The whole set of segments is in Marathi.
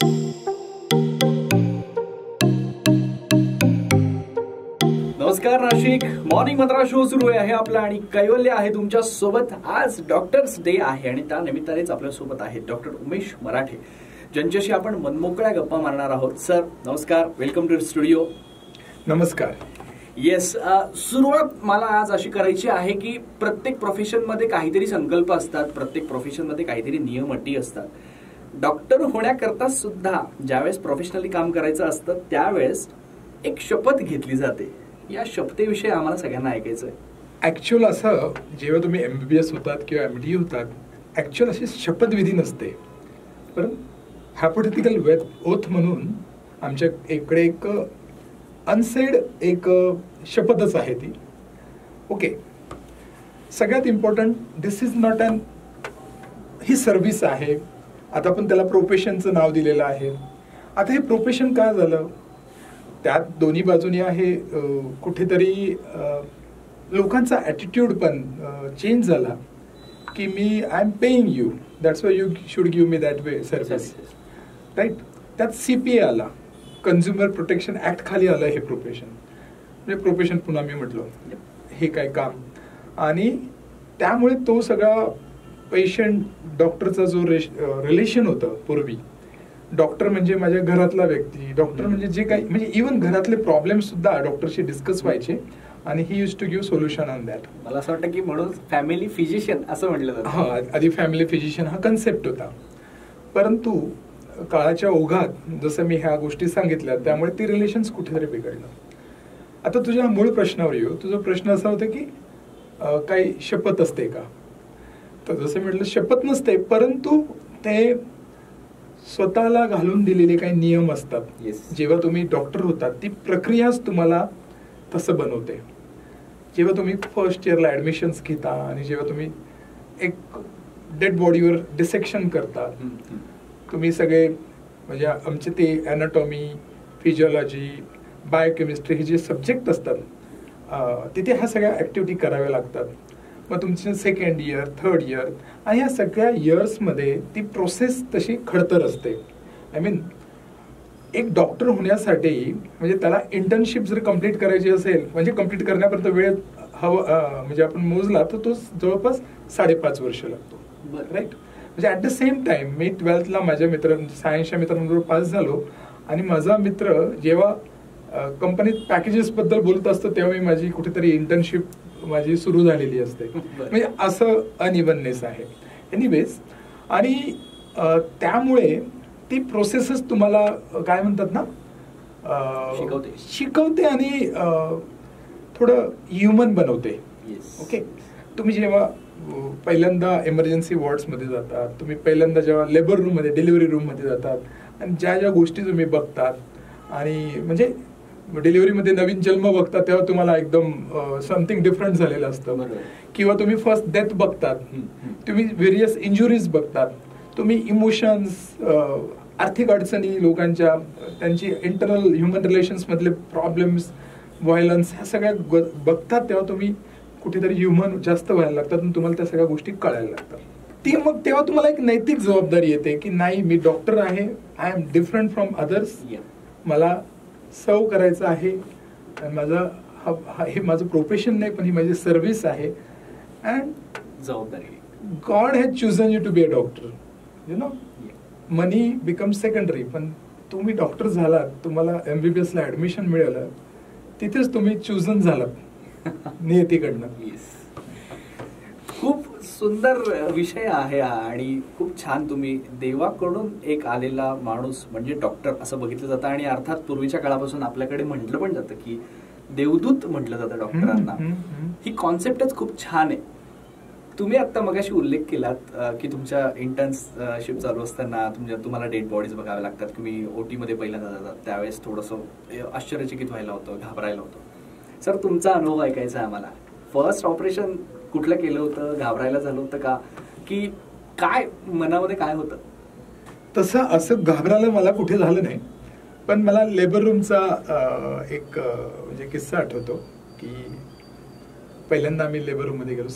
नमस्कार नाशिक, मॉर्निंग मंत्रा शो सुरू आहे आपला आणि कैवल्य आहे तुमच्या सोबत. आज डॉक्टर्स डे आहे आणि त्या निमित्तानेच आपल्या सोबत आहेत डॉक्टर उमेश मराठे, ज्यांच्याशी आपण मनमोकळ्या गप्पा मारणार आहोत. सर नमस्कार, वेलकम टू स्टुडिओ. नमस्कार. येस, सुरुवात मला आज अशी करायची आहे की प्रत्येक प्रोफेशनमध्ये काहीतरी संकल्प असतात, प्रत्येक प्रोफेशनमध्ये काहीतरी नियम अटी असतात. डॉक्टर होण्याकरता सुद्धा ज्यावेळेस प्रोफेशनली काम करायचं असतं त्यावेळेस एक शपथ घेतली जाते. या शपथेविषयी आम्हाला सगळ्यांना ऐकायचं आहे. ऍक्च्युअल असं, जेव्हा तुम्ही MBBS होतात किंवा MD होतात, ऍक्च्युअल अशी शपथविधी नसते, पण हायपोथेटिकल ओथ म्हणून आमच्या इकडे एक अनसेड एक शपथच आहे ती. ओके, सगळ्यात important, this is not an, ही सर्व्हिस आहे. आता आपण त्याला प्रोफेशनचं नाव दिलेलं आहे. आता हे प्रोफेशन का झालं, त्यात दोन्ही बाजूनी आहे. कुठेतरी लोकांचा ॲटिट्यूड पण चेंज झाला की मी I am paying you, that's why you should give me that way service, right. त्यात CPA आला, कन्झ्युमर प्रोटेक्शन ॲक्ट खाली आलं हे प्रोफेशन. म्हणजे प्रोफेशन पुन्हा मी म्हटलं हे काय काम. आणि त्यामुळे तो सगळा पेशंट डॉक्टरचा जो रिलेशन होतं पूर्वी, डॉक्टर म्हणजे माझ्या घरातला व्यक्ती, डॉक्टर म्हणजे जे काही, म्हणजे इव्हन घरातले प्रॉब्लेम सुद्धा डॉक्टरशी डिस्कस व्हायचे आणि he used to give solution on that. मला असं वाटतं की म्हणून फॅमिली फिजिशियन असं म्हटलं जातं. हा, आधी फॅमिली फिजिशियन हा कन्सेप्ट होता. परंतु काळाच्या ओघात जसं मी ह्या गोष्टी सांगितल्या त्यामुळे ती रिलेशन्स कुठेतरी बिघडलं. आता तुझ्या मूळ प्रश्नावर येऊ. तुझा प्रश्न असा होता की काही शपथ असते का, तर जसं म्हटलं शपथ नसते, परंतु ते स्वतःला घालून दिलेले काही नियम असतात. जेव्हा तुम्ही डॉक्टर होतात ती प्रक्रियाच तुम्हाला तसं बनवते. जेव्हा तुम्ही फर्स्ट इयरला ॲडमिशन्स घेता आणि जेव्हा तुम्ही एक डेड बॉडीवर डिसेक्शन करता, तुम्ही सगळे म्हणजे आमचे ते ॲनाटॉमी, फिजिओलॉजी, बायोकेमिस्ट्री हे जे सब्जेक्ट असतात तिथे ह्या सगळ्या ॲक्टिव्हिटी कराव्या लागतात. मग तुमचं सेकंड इयर, थर्ड इयर आणि ह्या सगळ्या इयर्समध्ये ती प्रोसेस तशी खडतर असते. आय मीन एक डॉक्टर होण्यासाठी म्हणजे त्याला इंटर्नशिप जर कम्प्लीट करायची असेल, म्हणजे कम्प्लीट करण्यापर्यंत वेळ म्हणजे आपण मोजला तर तो जवळपास 5.5 वर्ष लागतो, राईट. म्हणजे ॲट द सेम टाइम मी 12thला माझ्या सायन्सच्या मित्रांबरोबर पास झालो आणि माझा मित्र जेव्हा कंपनीत पॅकेजेसबद्दल बोलत असतो तेव्हा मी माझी कुठेतरी इंटर्नशिप माझी सुरू झालेली असते. म्हणजे असं अनइव्हननेस आहे. एनिवेज, आणि त्यामुळे ती प्रोसेसच तुम्हाला काय म्हणतात ना, शिकवते आणि थोडं ह्युमन बनवते. ओके, तुम्ही जेव्हा पहिल्यांदा इमर्जन्सी वॉर्ड्समध्ये जातात, तुम्ही पहिल्यांदा जेव्हा लेबर रूममध्ये, डिलिव्हरी रूममध्ये जातात आणि ज्या ज्या गोष्टी तुम्ही बघतात, आणि म्हणजे डिलिव्हरीमध्ये नवीन जन्म बघता तेव्हा तुम्हाला एकदम समथिंग डिफरंट झालेलं असतं. किंवा तुम्ही फर्स्ट डेथ बघतात, तुम्ही व्हेरियस इंजुरीज बघतात, तुम्ही इमोशन्स, आर्थिक अडचणी लोकांच्या, त्यांची इंटरनल ह्युमन रिलेशन्स मधले प्रॉब्लेम्स, व्हायलन्स, ह्या सगळ्या बघतात तेव्हा तुम्ही कुठेतरी ह्युमन जास्त व्हायला लागतात आणि तुम्हाला त्या सगळ्या गोष्टी कळायला लागतात. ती मग तेव्हा तुम्हाला एक नैतिक जबाबदारी येते की नाही, मी डॉक्टर आहे, I am different from others, मला सर्व करायचं आहे, माझं हे माझं प्रोफेशन नाही पण ही माझी सर्व्हिस आहे. अँड जबाबदारी, God has chosen you to be a doctor. You know, money becomes secondary, पण तुम्ही डॉक्टर झालात, तुम्हाला MBBSला ॲडमिशन मिळालं, तिथेच तुम्ही चूजन झालात नियतीकडनं. खूप सुंदर विषय आहे आणि खूप छान. तुम्ही देवाकडून एक आलेला माणूस म्हणजे डॉक्टर असं बघितलं जातं आणि अर्थात पूर्वीच्या काळापासून आपल्याकडे म्हटलं पण जातं की देवदूत म्हटलं जातं डॉक्टरांना. ही कॉन्सेप्टच खूप छान आहे. तुम्ही आता मगाशी उल्लेख केलात की तुमच्या इंटर्नशिप चालू असताना तुम्हाला डेड बॉडीज बघाव्या लागतात, तुम्ही OT मध्ये पहिल्यांदा जातात, त्यावेळेस थोडंसं आश्चर्यचकित व्हायला होतं, घाबरायला होतं. सर, तुमचा अनुभव ऐकायचा आहे आम्हाला. फर्स्ट ऑपरेशन कुठलं केलं होतं, घाबरायला झालं होतं का, की काय मनामध्ये काय होतं? तसं असं घाबरायला मला कुठे झालं नाही, पण मला लेबर रूमचा एक म्हणजे किस्सा आठवतो की पहिल्यांदा आम्ही लेबर रूममध्ये गेलो.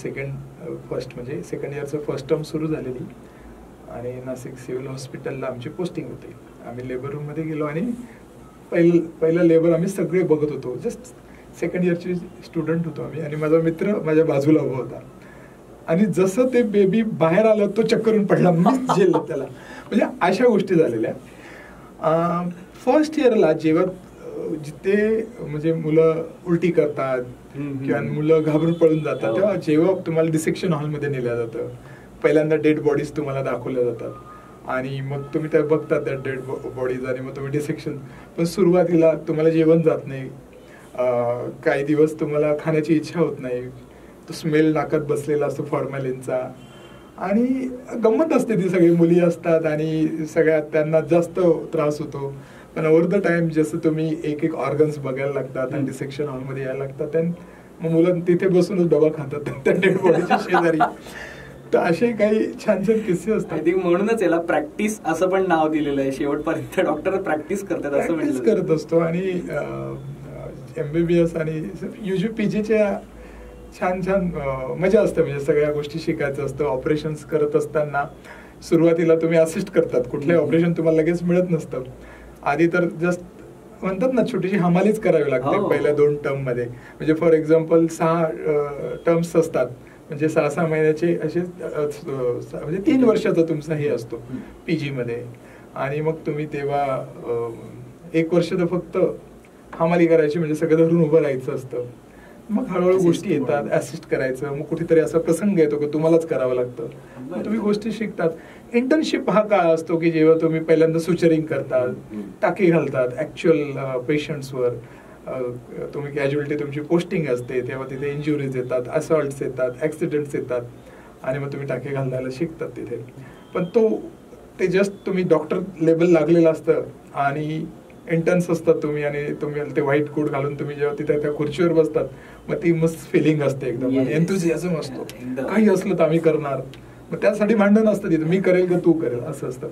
म्हणजे सेकंड इयरचं फर्स्ट टर्म सुरू झालेली आणि नाशिक सिव्हिल हॉस्पिटलला आमची पोस्टिंग होती आम्ही लेबर रूम मध्ये गेलो आणि पहिलं लेबर आम्ही सगळे बघत होतो. जस्ट सेकंड इयरचे स्टुडंट होतो आम्ही आणि माझा मित्र माझ्या बाजूला उभा होता. आणि जसं ते बेबी बाहेर आलं तो चक्करून पडला, मीच झेललं त्याला. म्हणजे अशा गोष्टी झालेल्या. फर्स्ट इयरला जेव्हा जिथे म्हणजे मुलं उलटी करतात किंवा मुलं घाबरून पळून जातात, तेव्हा जेव्हा तुम्हाला डिसेक्शन हॉलमध्ये नेलं जातं, पहिल्यांदा डेड बॉडीज तुम्हाला दाखवल्या जातात आणि मग तुम्ही त्या बघतात त्या डेड बॉडीज आणि मग तुम्ही डिसेक्शन. पण सुरुवातीला तुम्हाला जेवण जात नाही, काही दिवस तुम्हाला खाण्याची इच्छा होत नाही, तो स्मेल नाकात बसलेला असतो फॉर्मॅलिनचा आणि गंमत असते. ती सगळी मुली असतात आणि सगळ्यात त्यांना जास्त त्रास होतो. पण ओव्हर द टाइम जसं तुम्ही एक एक ऑर्गन्स बघायला लागतात आणि डिसेक्शन हॉलमध्ये यायला लागतात, मग मुलं तिथे बसूनच डबा खातात त्या डेड बॉडीच्या शेजारी. तर असे काही छान छान किस्से असतात. म्हणूनच याला प्रॅक्टिस असं पण नाव दिलेलं आहे. शेवटपर्यंत डॉक्टर प्रॅक्टिस करतात असं प्रॅक्टिस करत असतो. आणि MBBS आणि UG-PGच्या छान छान मजा असते. म्हणजे सगळ्या गोष्टी शिकायचं असतं. ऑपरेशन्स करत असताना सुरुवातीला तुम्ही असिस्ट करतात, कुठलंही ऑपरेशन तुम्हाला लगेच मिळत नसतं. आधी तर जस्ट म्हणतात ना छोटीशी हमालीच करावी लागते पहिल्या 2 टर्म मध्ये. म्हणजे फॉर एक्झाम्पल 6 टर्म्स असतात, म्हणजे 6-6 महिन्याचे असे, म्हणजे 3 वर्षाचा तुमचा हे असतो PG मध्ये. आणि मग तुम्ही तेव्हा 1 वर्ष तर फक्त हमाली करायची, म्हणजे सगळं धरून उभं राहायचं असतं. मग हळूहळू गोष्टी येतात, असिस्ट करायचं. मग कुठेतरी असा प्रसंग येतो की तुम्हालाच करावं लागतं, मग तुम्ही गोष्टी शिकतात. इंटर्नशिप हा काळ असतो की जेव्हा तुम्ही पहिल्यांदा सुचरिंग करतात, टाके घालतात ऍक्च्युअल पेशंट्सवर. तुम्ही कॅज्युअलिटी तुमची पोस्टिंग असते तेव्हा तिथे इंजुरीज येतात, असॉल्ट्स येतात, ऍक्सिडेंट्स येतात आणि मग तुम्ही टाके घालायला शिकतात तिथे. पण ते जस्ट तुम्ही डॉक्टर लेबल लागलेलं असतं आणि इंटर्न्स असतात तुम्ही, आणि तुम्ही ते व्हाईट कोट घालून तुम्ही जेव्हा तिथे त्या खुर्चीवर बसतात, मग ती मस्त फिलिंग असते एकदम, एन्थुसियाझम असतो. काही असलं तर आम्ही करणार. मग त्यासाठी भांडण असतं तिथे, मी करेल का तू करेल असं असतं.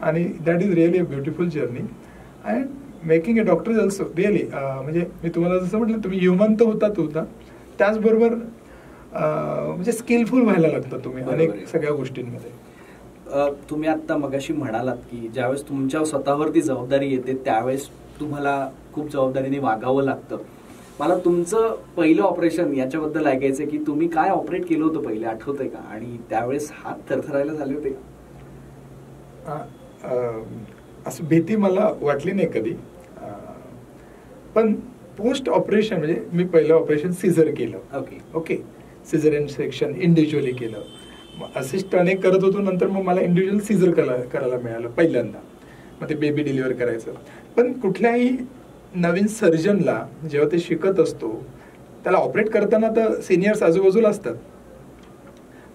आणि that is really a beautiful journey. And making a doctor is also really, म्हणजे मी तुम्हाला जसं म्हटलं, तुम्ही ह्युमन तर होता, त्याचबरोबर म्हणजे स्किलफुल व्हायला लागतं तुम्ही अनेक सगळ्या गोष्टींमध्ये. तुम्ही आता मगाशी म्हणालात की ज्यावेळेस तुमच्या स्वतःवरती जबाबदारी येते त्यावेळेस तुम्हाला खूप जबाबदारीने वागावं लागतं. मला तुमचं पहिलं ऑपरेशन याच्याबद्दल ऐकायचं की तुम्ही काय ऑपरेट केलं होतं पहिले, आठवतंय का? आणि त्यावेळेस हात थरथरायला झाले होते का? असं भीती मला वाटली नाही कधी. पण पोस्ट ऑपरेशन म्हणजे मी पहिलं ऑपरेशन सिझर केलं. ओके, सिझर सेक्शन इंडिव्हिज्युअली केलं. असिस्ट अनेक करत होतो, नंतर मग मला इंडिव्हिज्युअल सिझर करायला मिळालं पहिल्यांदा. मग ते बेबी डिलिव्हर करायचं. पण कुठल्याही नवीन सर्जनला जेव्हा ते शिकत असतो, त्याला ऑपरेट करताना तर सिनियर्स आजूबाजूला असतात,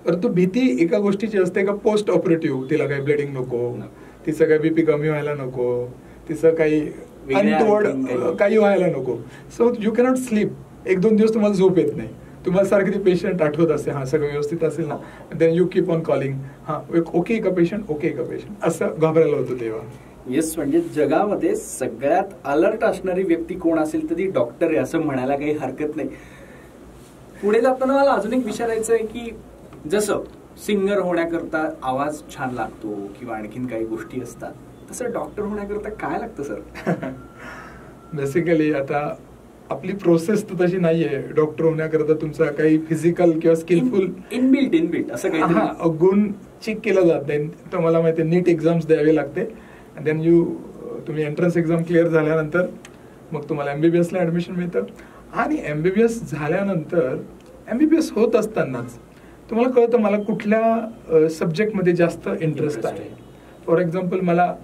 परंतु भीती एका गोष्टीची असते का पोस्ट ऑपरेटिव्ह, तिला काही ब्लिडिंग नको, तिचं काही BP कमी व्हायला नको, तिचं काही अनटोवर्ड काही व्हायला नको. So you cannot sleep. 1-2 दिवस तुम्हाला झोप येत नाही, तुम्हाला सारखी ती पेशंट आठवत असते, हा सगळं व्यवस्थित असेल ना, then you keep on calling, हा ओके का पेशंट, ओके का पेशंट, असं घाबरायला होतं तेव्हा. येस, म्हणजे जगामध्ये सगळ्यात अलर्ट असणारी व्यक्ती कोण असेल तर ती डॉक्टर आहे असं म्हणायला काही हरकत नाही. पुढे जाताना मला अजून एक विचारायचं आहे की जसं सिंगर होण्याकरता आवाज छान लागतो किंवा आणखीन काही गोष्टी असतात, तसं डॉक्टर होण्याकरता काय लागतं सर? बेसिकली आता आपली प्रोसेस तर तशी नाहीये. डॉक्टर होण्याकरता तुमचा काही फिजिकल किंवा स्किलफुल इनबिल्ट असं काही गुण चेक केला जात नाही. तुम्हाला माहिती आहे, नीट एक्झाम्स द्यावे लागते. देन तुम्ही एंट्रन्स एक्झाम क्लिअर झाल्यानंतर मग तुम्हाला MBBS ला ऍडमिशन मिळतं. आणि MBBS झाल्यानंतर MBBS होत असतानाच तुम्हाला कळतं मला कुठल्या सब्जेक्टमध्ये जास्त इंटरेस्ट आहे. फॉर एक्झाम्पल मला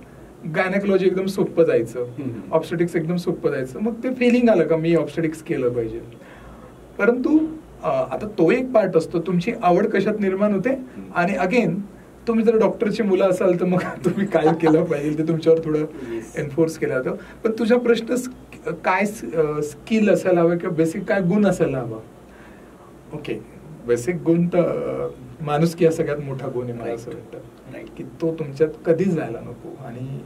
गायनेकोलॉजी एकदम सोपं जायचं, ऑब्स्टेटिक्स एकदम सोपं जायचं. मग ते फिलिंग आलं का मी ऑब्स्टेटिक्स केलं पाहिजे. परंतु आता तो एक पार्ट असतो, तुमची आवड कशात निर्माण होते. आणि अगेन तुम्ही जर डॉक्टरची मुलं असाल तर मग तुम्ही काय केलं पाहिजे ते तुमच्यावर थोडं एन्फोर्स केलं जातं. पण तुझा प्रश्न काय स्किल असायला हवं किंवा बेसिक काय गुण असायला हवा. ओके, बेसिक गुण तर माणुसकी हा सगळ्यात मोठा गुण आहे मला असं वाटतं की तो तुमच्यात कधीच जायला नको. आणि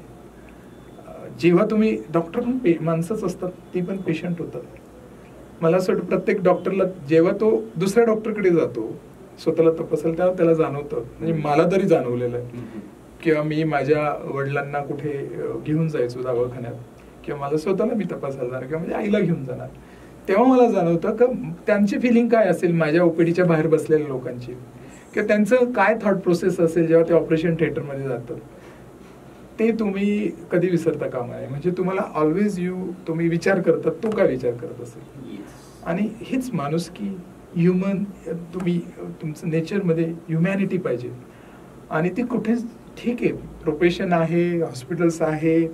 जेव्हा तुम्ही डॉक्टर पण माणसंच असतात, ती पण पेशंट होतात. मला असं वाटतं प्रत्येक डॉक्टरला जेव्हा तो दुसऱ्या डॉक्टरकडे जातो स्वतःला तपासायला, तेव्हा त्याला जाणवतं, म्हणजे मला तरी जाणवलेलं आहे किंवा मी माझ्या वडिलांना कुठे घेऊन जायचो दवाखान्यात, किंवा मला स्वतःला मी तपासायला जाणार किंवा माझ्या आईला घेऊन जाणार, तेव्हा मला जाणवतं का त्यांची फिलिंग काय असेल माझ्या ओपीडीच्या बाहेर बसलेल्या लोकांची, किंवा त्यांचं काय थॉट प्रोसेस असेल जेव्हा ते ऑपरेशन थिएटरमध्ये जातात. ते तुम्ही कधी विसरता कामा नये. म्हणजे तुम्हाला ऑलवेज तुम्ही विचार करतात, तो काय विचार करत असेल. आणि हीच माणुसकी, ह्युमन, तुम्ही तुमचं नेचरमध्ये ह्युमॅनिटी पाहिजे. आणि ती कुठेच, ठीक आहे प्रोफेशन आहे, हॉस्पिटल्स आहे,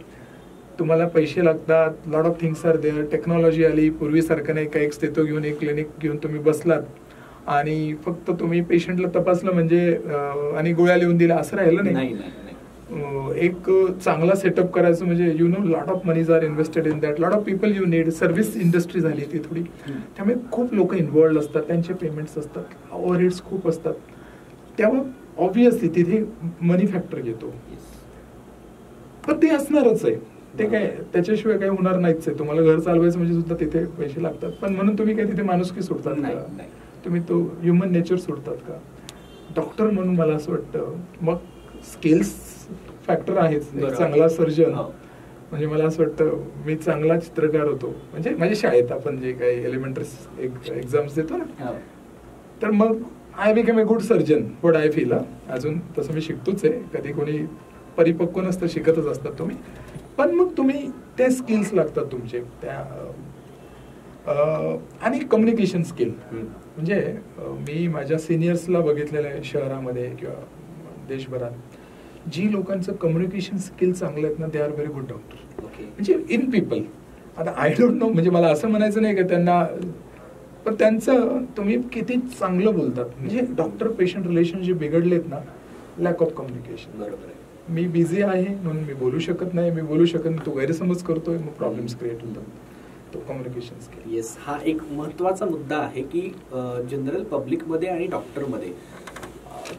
तुम्हाला पैसे लागतात, lot of things are there, technology आली, पूर्वीसारखं नाही का एक स्टेथो घेऊन एक क्लिनिक घेऊन तुम्ही बसलात आणि फक्त तुम्ही पेशंटला तपासलं म्हणजे आणि गोळ्या लिहून दिल्या असं राहिलं नाही. एक चांगला सेटअप करायचं म्हणजे lot of moneys are invested in that, lot of people you need. Service industry झाली ती थोडी, त्यामुळे खूप लोक इन्व्हॉल्ड असतात, त्यांचे पेमेंट्स असतात, ओव्हरहेड्स खूप असतात, तेव्हा ऑब्व्हियसली तिथे मनी फॅक्टर येतो. पण ते असणारच आहे, ते काय त्याच्याशिवाय काही होणार नाहीच आहे. तुम्हाला घर चालवायचं म्हणजे सुद्धा तिथे पैसे लागतात. पण म्हणून तुम्ही काय तिथे माणुसकी सोडतात का? तुम्ही तो ह्युमन नेचर सोडतात का? डॉक्टर म्हणून मला असं वाटतं, मग स्किल्स फॅक्टर आहेच. चांगला सर्जन म्हणजे मला असं वाटतं मी चांगला चित्रकार होतो, म्हणजे माझ्या शाळेत आपण जे काही एलिमेंटरी एक्झाम्स देतो ना, तर मग I became a good surgeon, what I feel. अजून तसं मी शिकतोच आहे, कधी कोणी परिपक्व नसतं, शिकतच असतात तुम्ही. पण मग तुम्ही ते स्किल्स लागतात तुमचे त्या, आणि कम्युनिकेशन स्किल. म्हणजे मी माझ्या सिनियर्सला बघितलेलं आहे शहरामध्ये किंवा देशभरात, जी लोकांचं कम्युनिकेशन स्किल चांगलं आहेत ना, they are very good doctor. म्हणजे इन पीपल. आता आय डोंट नो, म्हणजे मला असं म्हणायचं नाही का त्यांना, पण त्यांचं तुम्ही किती चांगलं बोलतात. म्हणजे डॉक्टर पेशंट रिलेशनशिप बिघडलेत ना, लॅक ऑफ कम्युनिकेशन. बरोबर आहे, मी बिझी आहे म्हणून मी बोलू शकत नाही, मी बोलू शकत नाही, तो गैरसमज करतोय, मग प्रॉब्लेम्स क्रिएट होतात. तो कम्युनिकेशन स्किल. येस, हा एक महत्वाचा मुद्दा आहे की जनरल पब्लिकमध्ये आणि डॉक्टरमध्ये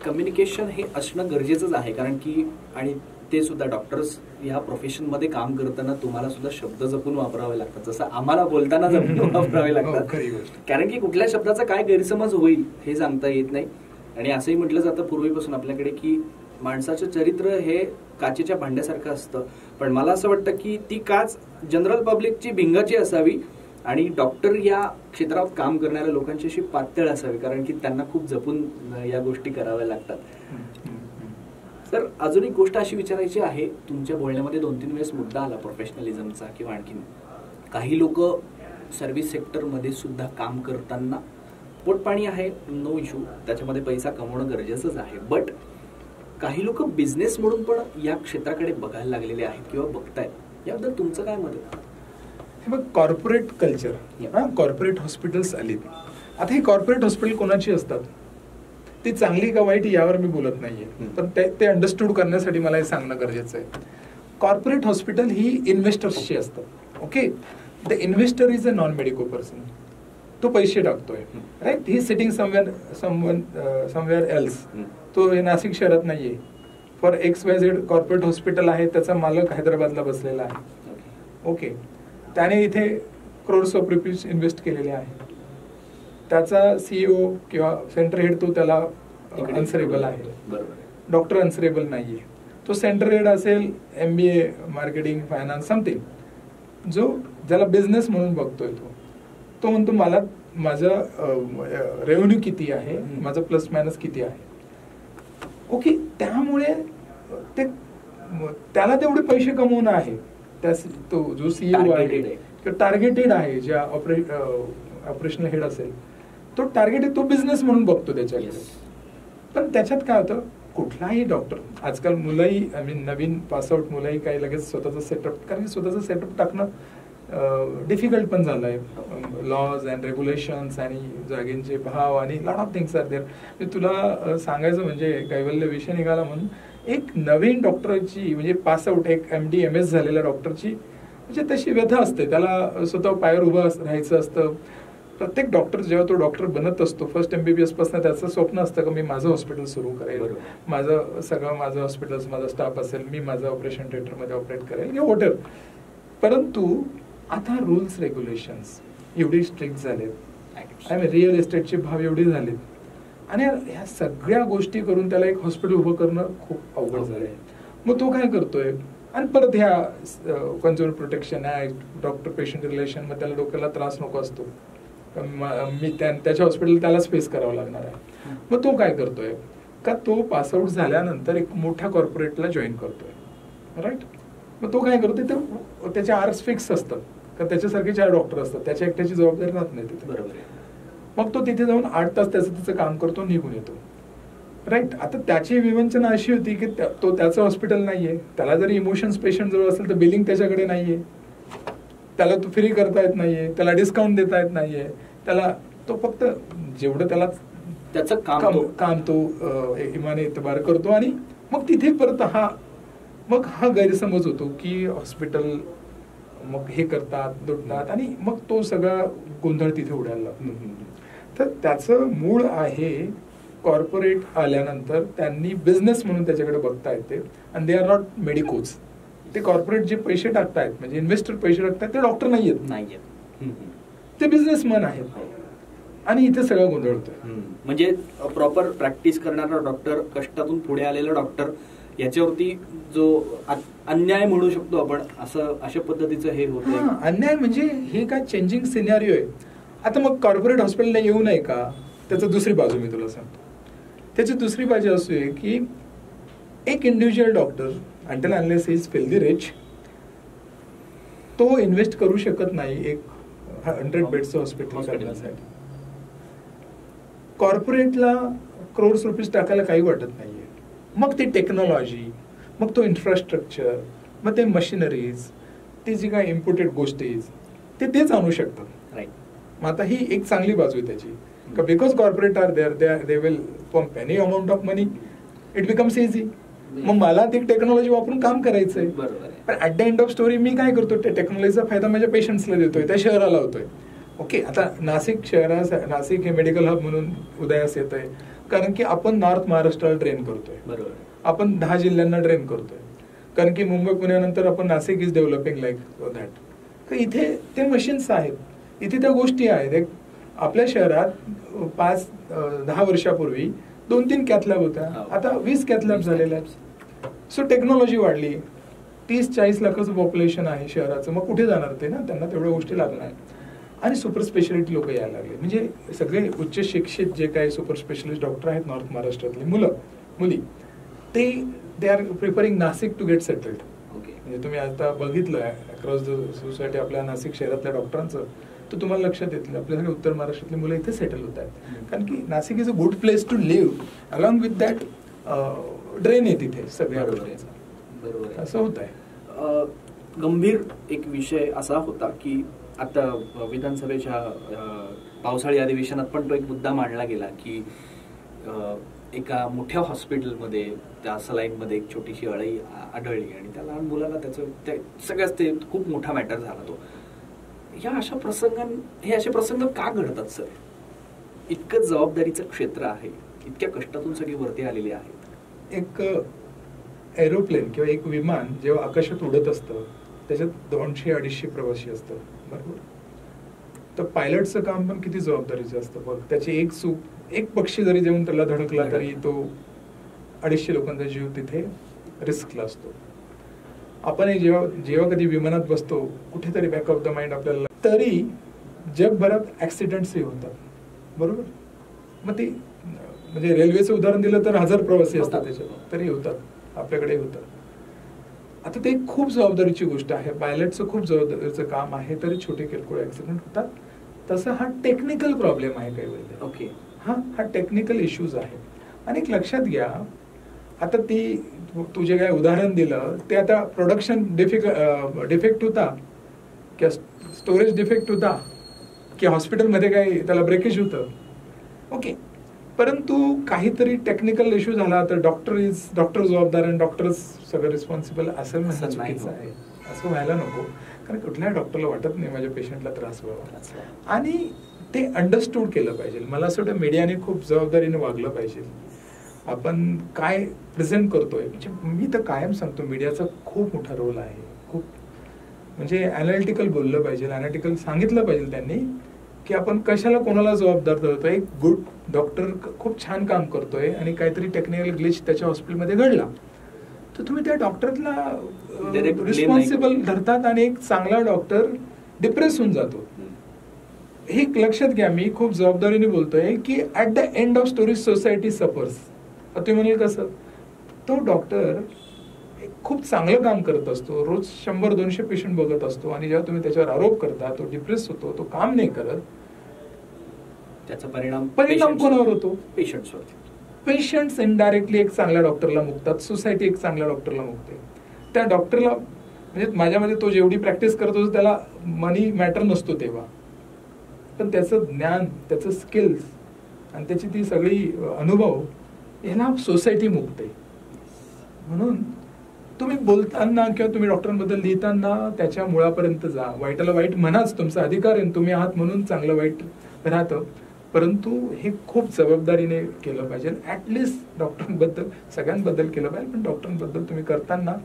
कम्युनिकेशन हे असणं गरजेचंच आहे. कारण की, आणि ते सुद्धा डॉक्टर्स ह्या प्रोफेशनमध्ये काम करताना तुम्हाला सुद्धा शब्द जपून वापरावे लागतात, जसं आम्हाला बोलताना जपून वापरावे लागतात. कारण की कुठल्या शब्दाचा काय गैरसमज होईल हे सांगता येत नाही. आणि असंही म्हटलं जातं पूर्वीपासून आपल्याकडे की माणसाचं चरित्र हे काचेच्या भांड्यासारखं असतं. पण मला असं वाटतं की ती काच जनरल पब्लिकची भिंगाची असावी आणि डॉक्टर या क्षेत्रात काम करणाऱ्या लोकांची अशी पातळ असावी, कारण की त्यांना खूप जपून या गोष्टी कराव्या लागतात. तर अजून एक गोष्ट अशी विचारायची आहे, तुमच्या बोलण्यामध्ये 2-3 वेळेस मुद्दा आला प्रोफेशनलिझमचा किंवा आणखीन. काही लोक सर्व्हिस सेक्टरमध्ये सुद्धा काम करताना पोटपाणी आहे, नो इश्यू, त्याच्यामध्ये पैसा कमवणं गरजेचंच आहे. बट काही लोक बिझनेस म्हणून पण या क्षेत्राकडे बघायला लागलेले आहेत किंवा बघतायत, याबद्दल तुमचं काय मत आहे? हे बघ, कॉर्पोरेट कल्चर, कॉर्पोरेट हॉस्पिटल्स आली. आता ही कॉर्पोरेट हॉस्पिटल कोणाची असतात, ती चांगली का वाईट यावर मी बोलत नाहीये, पण ते अंडरस्टूड करण्यासाठी मला हे सांगणं गरजेचं आहे. कॉर्पोरेट हॉस्पिटल ही इन्व्हेस्टर्सची असतात. Okay, the investor is a non medico person. तो पैसे टाकतोय, राईट. ही सिटिंग समवेअर एल्स. तो नाशिक शहरात नाहीये. फॉर XYZ कॉर्पोरेट हॉस्पिटल आहे, त्याचा मालक हैदराबादला बसलेला आहे. ओके, त्याने इथे क्रोर्स ऑफ रुपीज इन्व्हेस्ट केलेले आहे. त्याचा CEO किंवा सेंटर हेड तो त्याला अन्सरेबल आहे. डॉक्टर अन्सरेबल नाहीये. तो सेंटर हेड असेल MBA मार्केटिंग फायनान्स समथिंग, जो ज्याला बिझनेस म्हणून बघतोय तो म्हणतो मला माझं रेव्हेन्यू किती आहे, माझं प्लस मायनस किती आहे. ओके, त्यामुळे त्याला तेवढे पैसे कमवणं आहे. तो जो CEO आहे किंवा टार्गेटेड आहे, ज्या ऑपरेशनल हेड असेल तो टार्गेटेड, तो बिझनेस म्हणून बघतो त्याच्याकडे. पण त्याच्यात काय होतं, कुठलाही डॉक्टर आजकाल मुलंही, आय मीन नवीन पासआउट मुलंही काही लगेच स्वतःचं सेटअप, कारण की स्वतःचं सेटअप टाकणं डिफिकल्ट पण झालं आहे. लॉज अँड रेग्युलेशन्स आणि जागेंचे भाव आणि lot of things are there. तुला सांगायचं म्हणजे कैवल्य विषय निघाला म्हणून, एक नवीन डॉक्टरची म्हणजे पासआउट, एक MD MS झालेल्या डॉक्टरची म्हणजे तशी व्यथा असते. त्याला स्वतः पायावर उभं राहायचं असतं. प्रत्येक डॉक्टर जेव्हा तो डॉक्टर बनत असतो, फर्स्ट MBBS पासून त्याचं स्वप्न असतं की मी माझं हॉस्पिटल सुरू करेल, माझं हॉस्पिटल, माझा स्टाफ असेल, मी माझं ऑपरेशन थिएटरमध्ये ऑपरेट करेल किंवा वॉटेवर. परंतु आता रूल्स रेग्युलेशन्स एवढी स्ट्रिक्ट झालेत, आणि रिअल एस्टेटचे भाव एवढे झालेत, आणि ह्या सगळ्या गोष्टी करून त्याला एक हॉस्पिटल उभं करणं खूप अवघड झालंय. मग तो काय करतोय, आणि परत ह्या consumer protection act, doctor patient relation, मग त्याला डोक्याला त्रास नको असतो, मी त्याच्या हॉस्पिटल त्यालाच फेस करावं लागणार आहे. मग तो काय करतोय का, तो पासआउट झाल्यानंतर एक मोठ्या कॉर्पोरेटला जॉईन करतोय, राईट. मग तो काय करतोय, तर त्याचे आर्स फिक्स असतात, का त्याच्यासारखे 4 डॉक्टर असतात, त्याच्या एकट्याची जबाबदारी राहत नाही तिथे. बरोबर. मग तो तिथे जाऊन 8 तास त्याचं काम करतो, निघून येतो, राईट. आता त्याची विवंचना अशी होती की तो त्याचं हॉस्पिटल नाहीये, त्याला जरी इमोशन्स पेशंट जवळ असेल तर बिलिंग त्याच्याकडे नाहीये, त्याला तो फ्री करता येत नाहीये, त्याला डिस्काउंट देता येत नाहीये, त्याला तो फक्त जेवढं त्याला त्याचं काम तो इमाने इतबार करतो. आणि मग तिथे परत हा गैरसमज होतो की हॉस्पिटल मग हे करतात, लुटतात, आणि मग तो सगळा गोंधळ तिथे उडायला लागतो. तर त्याचं मूळ आहे कॉर्पोरेट आल्यानंतर त्यांनी बिझनेस म्हणून त्याच्याकडे बघता येते, आणि दे आर नॉट मेडिकोज. ते कॉर्पोरेट जे पैसे टाकतायत, म्हणजे इन्व्हेस्टर पैसे टाकतात, ते डॉक्टर नाहीयेत, ते बिझनेसमॅन आहेत, आणि इथे सगळं गोंधळ होतोय. म्हणजे प्रॉपर प्रॅक्टिस करणारा डॉक्टर, कष्टातून पुढे आलेला डॉक्टर, याच्यावरती जो अन्याय म्हणू शकतो आपण, अशा पद्धतीचं हे होतं. अन्याय म्हणजे हे काय चेंजिंग सिनेरिओ आहे. आता मग कॉर्पोरेट हॉस्पिटलला येऊ नये का, त्याचं दुसरी बाजू मी तुला सांगतो. त्याची दुसरी बाजू अशी आहे की एक individual doctor until unless he is filthy rich, तो इन्व्हेस्ट करू शकत नाही एक 100 बेडचं हॉस्पिटल करण्यासाठी. कॉर्पोरेटला crores रुपीज टाकायला काही वाटत नाहीये. मग ती टेक्नॉलॉजी, मग तो इन्फ्रास्ट्रक्चर, मग ते मशिनरीज, ते जी काय इम्पोर्टेड गोष्टीज, तेच आणू शकतात, राईट. मग आता ही एक चांगली बाजू आहे त्याची, because corporate are there, they will pump any amount of money, it becomes easy. मग मला ती टेक्नॉलॉजी वापरून काम करायचंय, पण at the end of story मी काय करतो, त्या टेक्नॉलॉजीचा फायदा माझ्या पेशंट्सला देतोय, त्या शहराला होतोय. ओके, आता नाशिक हे मेडिकल हब म्हणून उदयास येत आहे, कारण की आपण नॉर्थ महाराष्ट्राला ट्रेन करतोय, बरोबर, आपण 10 जिल्ह्यांना ट्रेन करतोय, कारण की मुंबई पुण्यानंतर आपण Nashik is developing like that. तर इथे ते मशीन्स आहेत, इथे त्या गोष्टी आहेत. आपल्या शहरात 5-10 वर्षापूर्वी 2-3 कॅथ लॅब होत्या, आता 20 कॅथ लॅब झालेल्या आहेत. सो टेक्नॉलॉजी वाढली, 30-40 लाखाचं पॉप्युलेशन आहे शहराचं, मग कुठे जाणार ते ना, त्यांना तेवढ्या गोष्टी लागणार. आणि सुपर स्पेशालिटी लोक यायला लागले, म्हणजे सगळे उच्च शिक्षित जे काही सुपर स्पेशलिस्ट डॉक्टर आहेत नॉर्थ महाराष्ट्रातले मुली, they are preferring Nashik to get settled. म्हणजे तुम्ही आता बघितलं अक्रॉस द सोसायटी आपल्या नाशिक शहरातल्या डॉक्टरांचं, तर तुम्हाला लक्षात येतील आपल्या उत्तर महाराष्ट्रातली मुलं इथे सेटल होत आहेत, कारण की Nashik is a good place to live, along with that drain आहे तिथे सगळ्या गोष्टींचा. बरोबर, असं होत आहे. गंभीर एक विषय असा होता की आता विधानसभेच्या पावसाळी अधिवेशनात पण तो एक मुद्दा मांडला गेला की एका मोठ्या हॉस्पिटलमध्ये त्या सलाईनमध्ये एक छोटीशी अळई आढळली आणि त्या लहान मुलाला त्याचं सगळ्याच ते खूप मोठा मॅटर झाला तो. हे असे प्रसंग का घडतात सर? इतकं जबाबदारीचं क्षेत्र आहे, इतक्या कष्टातून सगळी वरती आलेली आहेत. एक एरोप्लेन किंवा एक विमान जेव्हा आकाशात उडत असतं त्याच्यात 200-250 प्रवासी असतात, बरोबर. तर पायलटचं काम पण किती जबाबदारीचं असतं बघ. त्याची एक चूक, एक पक्षी जरी जेवून त्याला धडकला तरी तो 250 लोकांचा जीव तिथे रिस्कला असतो. आपण जेव्हा कधी विमानात बसतो, कुठेतरी बॅक ऑफ द माइंड आपल्याला, तरी जगभरात ऍक्सिडेंट्सही होतात, बरोबर. मग ते म्हणजे रेल्वेचं उदाहरण दिलं तर 1000 प्रवासी असतात त्याच्यात, तरी होतात, आपल्याकडे होतात. आता ते खूप जबाबदारीची गोष्ट आहे, पायलटचं खूप जबाबदारीचं काम आहे, तरी छोटे किरकोळ ऍक्सिडेंट होतात. तसं हा टेक्निकल प्रॉब्लेम आहे काही वेळेला. ओके, हा टेक्निकल इश्यूज आहे. आणि एक लक्षात घ्या, आता तू जे काय उदाहरण दिलं ते आता प्रोडक्शन डिफेक्ट होता किंवा स्टोरेज डिफेक्ट होता की हॉस्पिटलमध्ये काय त्याला ब्रेकेज होतं, ओके. परंतु काहीतरी टेक्निकल इश्यू झाला तर डॉक्टर जबाबदार आणि डॉक्टर सगळं रिस्पॉन्सिबल असं म्हणणं चुकीचं आहे. असं व्हायला नको, कारण कुठल्याही डॉक्टरला वाटत नाही माझ्या पेशंटला त्रास व्हावा, आणि ते अंडरस्टूड केलं पाहिजे. मला असं वाटतं मीडियाने खूप जबाबदारीने वागलं पाहिजे. आपण काय प्रेझेंट करतोय, म्हणजे मी तर कायम सांगतो मीडियाचा खूप मोठा रोल आहे. खूप म्हणजे अनालिटिकल बोललं पाहिजे, अनालिटिकल सांगितलं पाहिजे त्यांनी की आपण कशाला कोणाला जबाबदार धरतोय. एक गुड डॉक्टर खूप छान काम करतोय आणि काहीतरी टेक्निकल ग्लिच त्याच्या हॉस्पिटलमध्ये घडला, तर तुम्ही त्या डॉक्टरला Direct रिस्पॉन्सिबल धरतात आणि एक चांगला डॉक्टर डिप्रेस होऊन जातो. हे लक्षात घ्या, मी खूप जबाबदारीने बोलतोय की at the end of story society suffers. तुम्ही म्हणाल कसं? तो डॉक्टर खूप चांगलं काम करत असतो, रोज 100-200 पेशंट बघत असतो, आणि जेव्हा तुम्ही त्याच्यावर आरोप करता, तो डिप्रेस होतो, तो काम नाही करत, त्याचा परिणाम कोणावर होतो? पेशंट्सवरती. पेशंट्स इनडायरेक्टली एक चांगल्या डॉक्टरला मुकतात, सोसायटी एक चांगल्या डॉक्टरला मुकते. त्या डॉक्टरला म्हणजे माझ्यामध्ये तो जेवढी प्रॅक्टिस करत होतो त्याला मनी मॅटर नसतो तेव्हा, पण त्याचं ज्ञान, त्याचं स्किल्स आणि त्याची ती सगळी अनुभव याला सोसायटी मुकते. म्हणून तुम्ही बोलताना किंवा तुम्ही डॉक्टरांबद्दल लिहिताना त्याच्या मुळापर्यंत जा. वाईटाला वाईट म्हणाच, तुमचा अधिकार आहे, तुम्ही आहात म्हणून चांगलं वाईट राहतं, परंतु हे खूप जबाबदारीने केलं पाहिजे. ऍटलिस्ट डॉक्टरांबद्दल, सगळ्यांबद्दल केलं पाहिजे, पण डॉक्टरांबद्दल तुम्ही करताना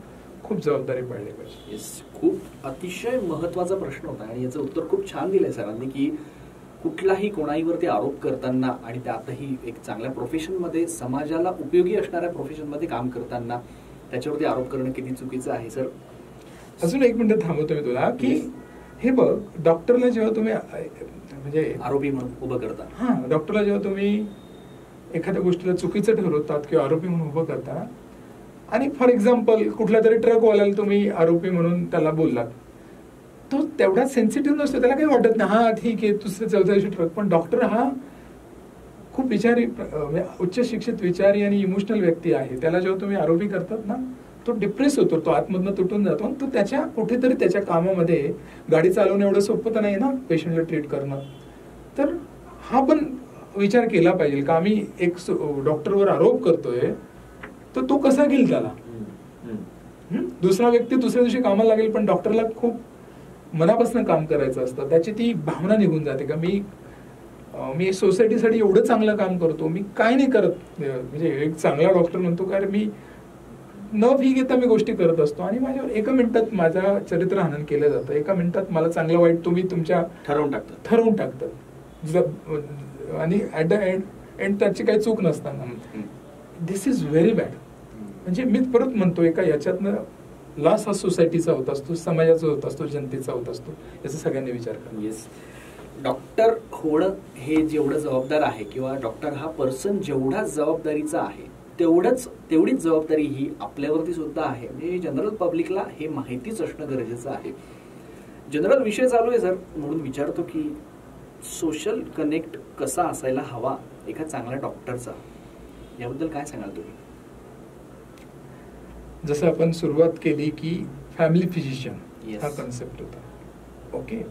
खूप जबाबदारी पाळली पाहिजे. येस, खूप अतिशय महत्वाचा प्रश्न होता आणि याचं उत्तर खूप छान दिलंय सरांनी, की कुठलाही कोणाहीवरती आरोप करताना आणि त्यातही एक चांगल्या प्रोफेशनमध्ये, समाजाला उपयोगी असणाऱ्या प्रोफेशनमध्ये काम करताना त्याच्यावरती आरोप करणं किती चुकीचं आहे. सर अजून एक मिनिट थांबवतो मी तुला, की हे बघ, डॉक्टरला जेव्हा तुम्ही म्हणजे आरोपी म्हणून उभं करता, डॉक्टरला जेव्हा तुम्ही एखाद्या गोष्टीला चुकीचं ठरवतात किंवा आरोपी म्हणून उभं करता, आणि फॉर एक्झाम्पल कुठल्या तरी ट्रकवाल्याला तुम्ही आरोपी म्हणून त्याला बोललात, तो तेवढा सेन्सिटिव्ह नसतो, त्याला काही वाटत नाही, हा ठीक आहे, दुसरे 14 ट्रक. पण डॉक्टर हा खूप विचारी, उच्च शिक्षित विचारी आणि इमोशनल व्यक्ती आहे. त्याला जेव्हा तुम्ही आरोपी करतात ना, तो डिप्रेस होतो, तो आतमधनं तुटून जातो, आणि तो त्याच्या कुठेतरी त्याच्या कामामध्ये, गाडी चालवणं एवढं सोपं तर नाही ना पेशंटला ट्रीट करणं. तर हा पण विचार केला पाहिजे का आम्ही एक डॉक्टरवर आरोप करतोय, तर तो कसा घेईल त्याला? दुसरा व्यक्ती दुसऱ्या दिवशी कामाला लागेल, पण डॉक्टरला खूप मनापासून काम करायचं असतं, त्याची ती भावना निघून जाते का मी सोसायटीसाठी एवढं चांगलं काम करतो, मी काय नाही करत. म्हणजे एक चांगला डॉक्टर म्हणतो काय, मी न फी घेता मी गोष्टी करत असतो, आणि माझ्यावर एका मिनिटात माझं चरित्र हनन केलं जातं, एका मिनिटात मला चांगलं वाईट तुम्ही तुमच्या ठरवून टाकतात, आणि ऍट द एंड त्याची काही चूक नसताना. दिस इज व्हेरी बॅड. म्हणजे मी परत म्हणतो, एका याच्यातनं लॉस हा सोसायटीचा होत असतो, समाजाचा होत असतो, जनतेचा होत असतो, याचा सगळ्यांनी विचार करा. येस, डॉक्टर होणं हे जेवढं जबाबदार आहे, किंवा डॉक्टर हा पर्सन जेवढा जबाबदारीचा आहे, तेवढीच जबाबदारी ही आपल्यावरती सुद्धा आहे. म्हणजे जनरल पब्लिकला हे माहितीच असणं गरजेचं आहे. जनरल विषय चालू आहे सर, म्हणून विचारतो की सोशल कनेक्ट कसा असायला हवा एका चांगल्या डॉक्टरचा, याबद्दल काय सांगाल तुम्ही? जसं आपण सुरुवात केली की फॅमिली फिजिशियन हा कन्सेप्ट होता, ओके.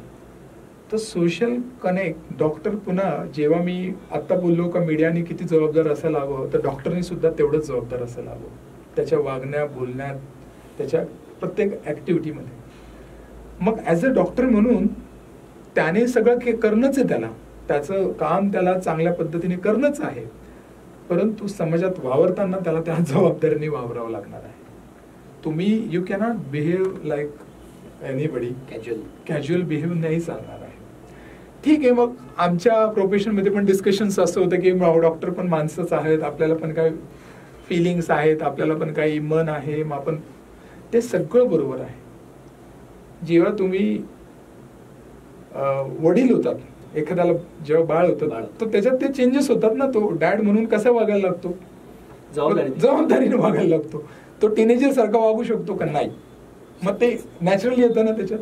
तर सोशल कनेक्ट डॉक्टर, पुन्हा जेव्हा मी आता बोललो का मीडियाने किती जबाबदार असायला हवं, तर डॉक्टरने सुद्धा तेवढंच जबाबदार असायला हवं, त्याच्या वागण्यात, बोलण्यात, त्याच्या प्रत्येक ऍक्टिव्हिटीमध्ये. मग ऍज अ डॉक्टर म्हणून त्याने सगळं करणंच आहे, त्याचं काम त्याला चांगल्या पद्धतीने करणंच आहे, परंतु समाजात वावरताना त्याला त्या जबाबदारीने वावरावं लागणार आहे. तुम्ही you cannot behave like anybody, casual behave नाही चालणार आहे. ठीक आहे, मग आमच्या प्रोफेशनमध्ये पण डिस्कशन्स असं होतं की डॉक्टर पण माणसंच आहेत, आपल्याला पण काही फिलिंग्स आहेत, आपल्याला पण काही मन आहे, आपण ते सगळं बरोबर आहे. जेव्हा तुम्ही वडील होतात, एखाद्याला जेव्हा बाळ होतं, तर त्याच्यात ते चेंजेस होतात ना. तो डॅड म्हणून कसा वागायला लागतो, जबाबदारीने वागायला लागतो. तो टीनेजर सारखा वागू शकतो का? नाही. मग ते नॅचरली येतं ना त्याच्यात.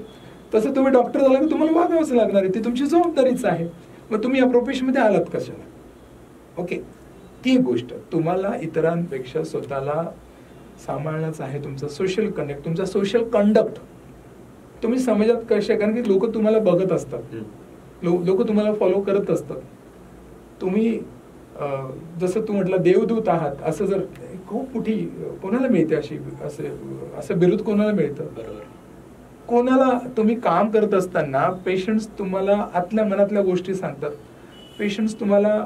तसं तुम्ही डॉक्टर झाला की तुम्हाला वागावंच लागणार आहे, ती तुमची जबाबदारीच आहे. मग तुम्ही या प्रोफेशनमध्ये आलात कशाला? ओके, ती गोष्ट तुम्हाला इतरांपेक्षा स्वतःला सांभाळणंच आहे. तुमचा सोशल कनेक्ट, तुमचा सोशल कंडक्ट तुम्ही समाजात कशा, कारण की लोक तुम्हाला बघत असतात, लोक तुम्हाला फॉलो करत असतात. तुम्ही जसं तू म्हटलं देवदूत आहात, असं जर खूप मोठी कोणाला मिळते अशी, असं बिरुद कोणाला मिळतं? कोणाला? तुम्ही काम करत असताना पेशंट्स तुम्हाला आतल्या मनातल्या गोष्टी सांगतात, पेशंट्स तुम्हाला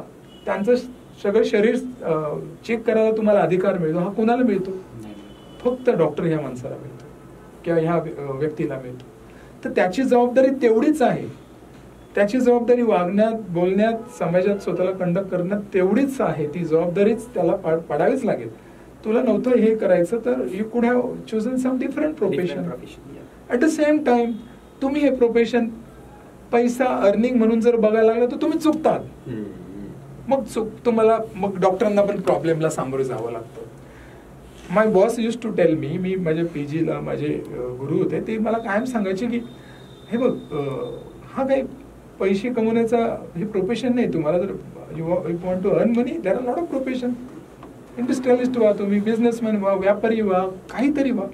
त्यांचं सगळं शरीर चेक करायला तुम्हाला अधिकार मिळतो. हा कोणाला मिळतो? फक्त डॉक्टर ह्या माणसाला मिळतो किंवा ह्या व्यक्तीला मिळतो. तर त्याची जबाबदारी तेवढीच आहे, त्याची जबाबदारी वागण्यात, बोलण्यात, समाजात स्वतःला कंडक्ट करण्यात तेवढीच आहे. ती जबाबदारीच त्याला पाडावीच लागेल. तुला नव्हतं हे करायचं तर you could have chosen some different profession. At the same time तुम्ही हे प्रोफेशन पैसा अर्निंग म्हणून जर बघायला लागलं तर तुम्ही चुकतात. मग तुम्हाला मग डॉक्टरांना पण प्रॉब्लेमला सामोरे जावं लागतं. My boss used to tell me माझ्या पीजीला माझे गुरु होते ते मला कायम सांगायचे की हे बघ हा काही पैसे कमवण्याचा हे प्रोफेशन नाही. तुम्हाला जर you want to earn money there are lot of profession. Industrialist व्हा तुम्ही, बिझनेसमॅन व्हा, व्यापारी व्हा, काहीतरी व्हा.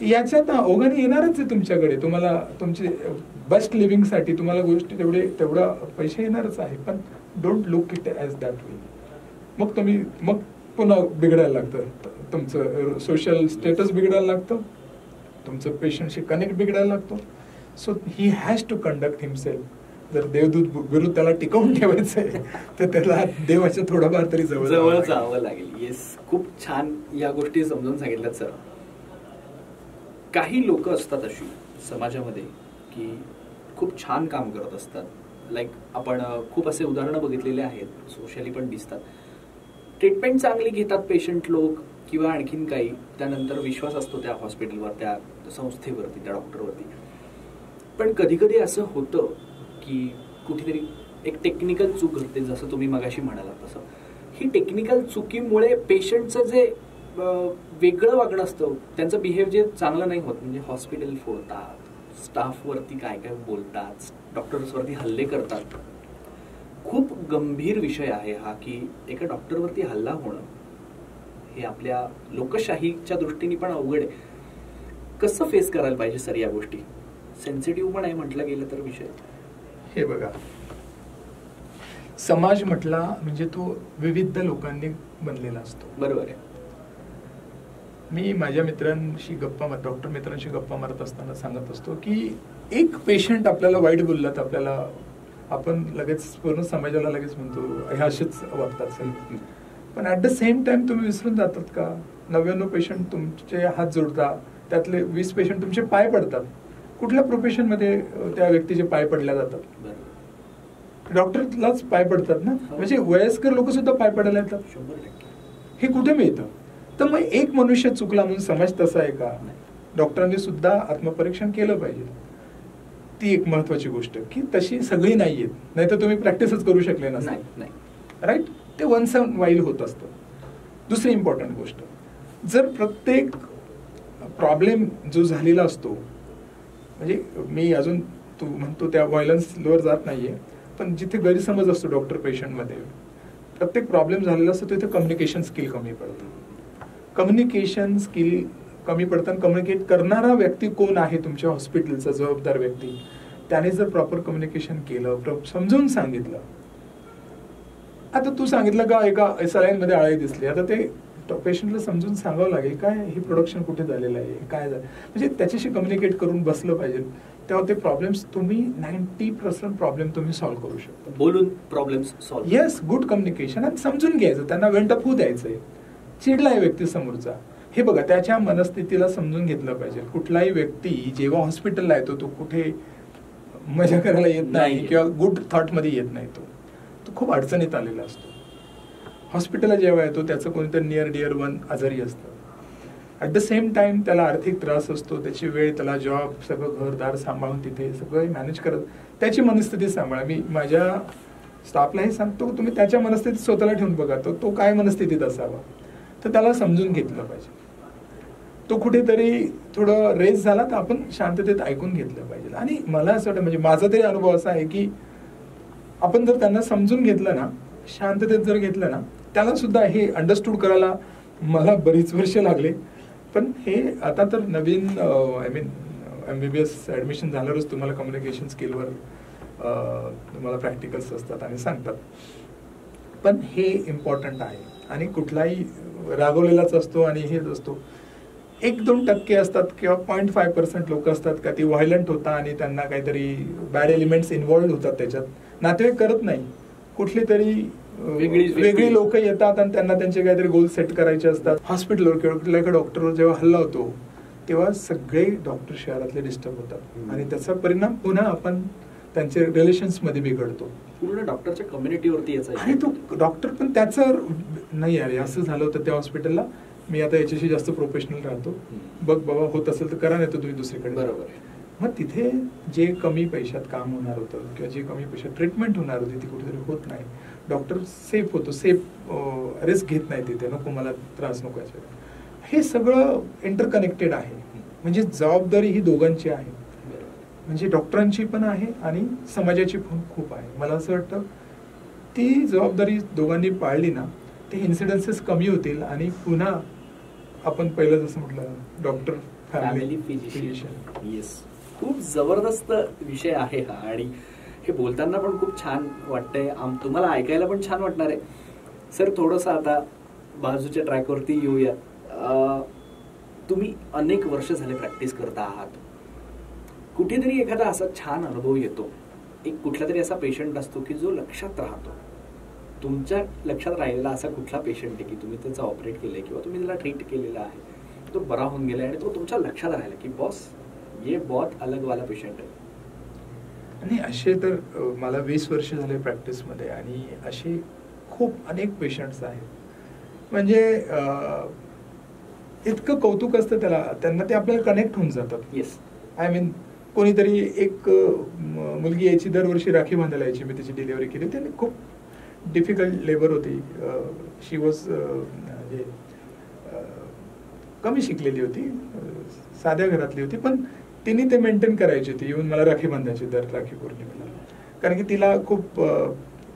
याच्यात ओघाने येणारच आहे तुमच्याकडे. तुम्हाला तुमचे बेस्ट लिव्हिंगसाठी तुम्हाला गोष्टी तेवढा पैसे येणारच आहे. पण don't look it as that way. मग तुम्ही मग पुन्हा बिघडायला लागतं. तुमचं सोशल स्टेटस बिघडायला लागतं, तुमचं पेशंटशी कनेक्ट बिघडायला लागतो. So he has to conduct himself. जर देवदूत विरुद्ध त्याला टिकवून ठेवायचंय तर त्याला देवाच्या थोडंफार तरी जवळ जावं लागेल. येस, खूप छान या गोष्टी समजून सांगितल्यात सर. काही लोक असतात अशी समाजामध्ये की खूप छान काम करत असतात. लाईक आपण खूप असे उदाहरणं बघितलेले आहेत, सोशली पण दिसतात. ट्रीटमेंट चांगली घेतात पेशंट लोक किंवा आणखीन काही, त्यानंतर विश्वास असतो त्या हॉस्पिटलवर, त्या संस्थेवरती, त्या डॉक्टरवरती. पण कधी कधी असं होतं की कुठेतरी एक टेक्निकल चूक घडते, जसं तुम्ही मगाशी म्हणालात तसं. ही टेक्निकल चुकीमुळे पेशंटचं जे वेगळं वागणं असतं, त्यांचं बिहेवियर चांगलं नाही होत. म्हणजे हॉस्पिटल फोडतात, स्टाफवरती काय काय बोलतात, डॉक्टर्सवरती हल्ले करतात. खूप गंभीर विषय आहे हा की एका डॉक्टरवरती हल्ला होणं हे आपल्या लोकशाहीच्या दृष्टीने पण अवघड आहे. कसं फेस करायला पाहिजे सर या गोष्टी? सेन्सिटिव्ह पण आहे म्हटलं गेलं तर विषय. हे बघा, समाज म्हटला म्हणजे तो विविध लोकांनी बनलेला असतो. बरोबर आहे. मी माझ्या डॉक्टर मित्रांशी गप्पा मारत असताना सांगत असतो की एक पेशंट आपल्याला वाईट बोलला तर आपल्याला आपण लगेच पूर्ण समाजाला लगेच म्हणतो हे असेच वागतात सर. पण ऍट द सेम टाइम तुम्ही विसरून जातात का 99 पेशंट तुमचे हात जोडतात, त्यातले 20 पेशंट तुमचे पाय पडतात. कुठल्या प्रोफेशन मध्ये त्या व्यक्तीचे पाय पडल्या जातात? डॉक्टरलाच पाय पडतात ना. म्हणजे वयस्कर लोक सुद्धा पाय पडायला येतात. हे कुठे मिळतं? तर मग एक मनुष्य चुकला म्हणून समाज तसा आहे का? डॉक्टरांनी सुद्धा आत्मपरीक्षण केलं पाहिजे. ती एक महत्वाची गोष्ट की तशी सगळी नाहीयेत, नाही तर तुम्ही प्रॅक्टिसच करू शकले नसते. राईट? ते वन्स अ वाईल होत असतं. दुसरी इम्पॉर्टंट गोष्ट, जर प्रत्येक प्रॉब्लेम जो झालेला असतो, म्हणजे मी अजून तू म्हणतो त्या व्हायलन्सवर जात नाहीये, पण जिथे गैरसमज असतो डॉक्टर पेशंटमध्ये, प्रत्येक प्रॉब्लेम झालेला असतो तिथे कम्युनिकेशन स्किल कमी पडतं. कम्युनिकेशन स्किल कमी पडतं. कम्युनिकेट करणारा व्यक्ती कोण आहे तुमच्या हॉस्पिटलचा जबाबदार व्यक्ती, त्याने जर प्रॉपर कम्युनिकेशन केलं, समजून सांगितलं. आता तू सांगितलं का एका सलाईनमध्ये आळे दिसली, आता ते पेशंटला समजून सांगावं लागेल काय हे प्रोडक्शन कुठे झालेलं आहे, काय झालं, म्हणजे त्याच्याशी कम्युनिकेट करून बसलं पाहिजे. तेव्हा ते प्रॉब्लेम्स तुम्ही 90% प्रॉब्लेम तुम्ही सॉल्व्ह करू शकता. बोलून problems solve. Yes, good communication. आणि समजून घ्यायचं, त्यांना वेंट अप होऊ द्यायचंय. चिडलाय व्यक्ती समोरचा, हे बघा त्याच्या मनस्थितीला समजून घेतलं पाहिजे. कुठलाही व्यक्ती जेव्हा हॉस्पिटलला येतो तो कुठे मजा करायला येत नाही किंवा गुड थॉट मध्ये येत नाही. तो खूप अडचणीत आलेला असतो. हॉस्पिटलला जेव्हा येतो त्याचं कोणतं नियर डिअर वन आजारी असतं. ॲट द सेम टाइम त्याला आर्थिक त्रास असतो, त्याची वेळ, त्याला जॉब, सगळं घरदार सांभाळून तिथे सगळं मॅनेज करत त्याची मनस्थिती सांभाळा. मी माझ्या स्टाफलाही सांगतो तुम्ही त्याच्या मनस्थितीत स्वतःला ठेवून बघा, तो काय मनस्थितीत असावा. तर त्याला समजून घेतलं पाहिजे. तो कुठेतरी थोडं रेस झाला तर आपण शांततेत ऐकून घेतलं पाहिजे. आणि मला असं वाटतं, म्हणजे माझा तरी अनुभव असा आहे की आपण जर त्यांना समजून घेतलं ना, शांततेत जर घेतलं ना, त्याला सुद्धा हे अंडरस्टूड करायला मला बरीच वर्ष लागले. पण हे आता तर नवीन MBBS ॲडमिशन झाल्यावरच तुम्हाला कम्युनिकेशन स्किलवर तुम्हाला प्रॅक्टिकल्स असतात आणि सांगतात. पण हे इम्पॉर्टंट आहे. आणि कुठलाही रागवलेलाच असतो आणि हेच असतो. 1-2% असतात किंवा 0.5% लोक असतात का ती व्हायलंट होतात आणि त्यांना काहीतरी बॅड एलिमेंट्स इन्व्हॉल्व्ह होतात त्याच्यात. नातेवाईक करत नाही, कुठली तरी वेगळी लोक येतात आणि त्यांना त्यांचे काहीतरी गोल सेट करायचे असतात. हॉस्पिटलवर किंवा कुठल्या डॉक्टरवर जेव्हा हल्ला होतो तेव्हा सगळे डॉक्टर शहरातले डिस्टर्ब होतात आणि त्याचा परिणाम पुन्हा आपण त्यांचे रिलेशन्स मध्ये बिघडतो. पूर्ण डॉक्टरच्या कम्युनिटीवरती याचा. आणि तो डॉक्टर पण त्याचं नाही अरे असं झालं होतं त्या हॉस्पिटलला, मी आता याच्याशी जास्त प्रोफेशनल राहतो, बघ बाबा होत असेल तर करा, नाही तर तुम्ही दुसरीकडे. बरोबर. मग तिथे जे कमी पैशात काम होणार होतं किंवा जे कमी पैशात ट्रीटमेंट होणार होती ती कुठेतरी होत नाही. डॉक्टर सेफ होतो, सेफ रिस्क घेत नाही तिथे, नको मला त्रास नको याच्या. हे सगळं इंटरकनेक्टेड आहे. म्हणजे जबाबदारी ही दोघांची आहे, म्हणजे डॉक्टरांची पण आहे आणि समाजाची पण खूप आहे. मला असं वाटतं ती जबाबदारी दोघांनी पाळली ना, ते इन्सिडेन्सेस कमी होतील आणि पुन्हा आपण पहिलं जसं म्हटलं डॉक्टर फॅमिली फिजिशियन. येस, खूप जबरदस्त विषय आहे हा आणि हे बोलताना पण खूप छान वाटतंय, तुम्हाला ऐकायला पण छान वाटणार आहे. सर थोडंसं आता बाजूच्या ट्रॅकवरती येऊया. तुम्ही अनेक वर्ष झाले प्रॅक्टिस करता आहात. कुठेतरी एखादा असा छान अनुभव येतो, एक कुठला तरी असा पेशंट असतो की जो लक्षात राहतो. तुमच्या लक्षात राहिलेला असा कुठला पेशंट आहे की तुम्ही त्याचं ऑपरेट केलंय किंवा तुम्ही त्याला ट्रीट केलेला आहे, तो बरा होऊन गेलाय आणि तो तुमच्या लक्षात राहिला की बॉस ये बहुत अलग वाला पेशंट आहे. आणि असे तर मला 20 वर्ष झाले प्रॅक्टिसमध्ये आणि असे खूप अनेक पेशंट्स आहेत. म्हणजे इतकं कौतुक असतं त्यांना ते आपल्याला कनेक्ट होऊन जातात. येस, आय मीन कोणीतरी एक मुलगी यायची, दरवर्षी राखी बांधायला यायची, मी तिची डिलिव्हरी केली. त्यांनी खूप डिफिकल्ट लेबर होती, शी वॉज म्हणजे कमी शिकलेली होती, साध्या घरातली होती, पण तिने ते मेंटेन करायची होती. येऊन मला राखी बांधायची दर राखी पौर्णिमेला, कारण की तिला खूप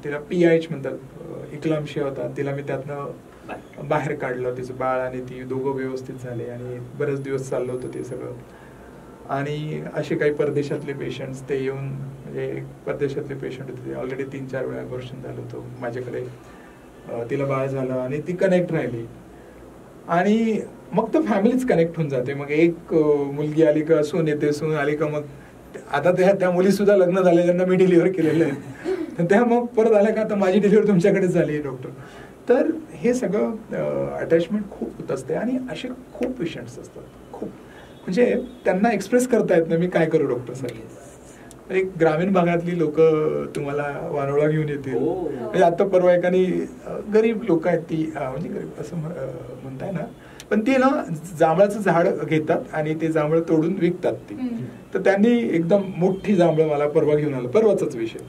तिला PIH म्हणतात, इक्लाम्शिया होता. तिला मी त्यातनं बाहेर काढलं, तिचं बाळ आणि ती दोघं व्यवस्थित झाले आणि बरेच दिवस चाललं होतं ते सगळं. आणि असे काही परदेशातले पेशंट्स ते येऊन, म्हणजे परदेशातले पेशंट होते, ऑलरेडी 3-4 वेळा अबॉर्शन झालं होतं माझ्याकडे, तिला बाळ झालं आणि ती कनेक्ट राहिली. आणि मग तर फॅमिलीच कनेक्ट होऊन जाते. मग एक मुलगी आली का सून येते, सून आली का मग आता त्या मुली सुद्धा लग्न झाले, ज्यांना मी डिलिव्हर केलेलं आहे, त्या मग परत आल्या का आता माझी डिलिव्हरी तुमच्याकडेच झाली डॉक्टर. तर हे सगळं अटॅचमेंट खूप होत असते आणि असे खूप पेशंट्स असतात, खूप. म्हणजे त्यांना एक्सप्रेस करता येत नाही मी काय करू डॉक्टर साहेब. एक ग्रामीण भागातली लोक तुम्हाला वानोळा घेऊन येतील. म्हणजे आता परवा एकाने, गरीब लोक आहेत ती, म्हणजे गरीब असं म्हणताय ना, पण ते ना जांभळाचं झाड घेतात आणि ते जांभळ तोडून विकतात ती. तर त्यांनी एकदम मोठी जांभळ मला परवा घेऊन आलं, परवाचाच विषय,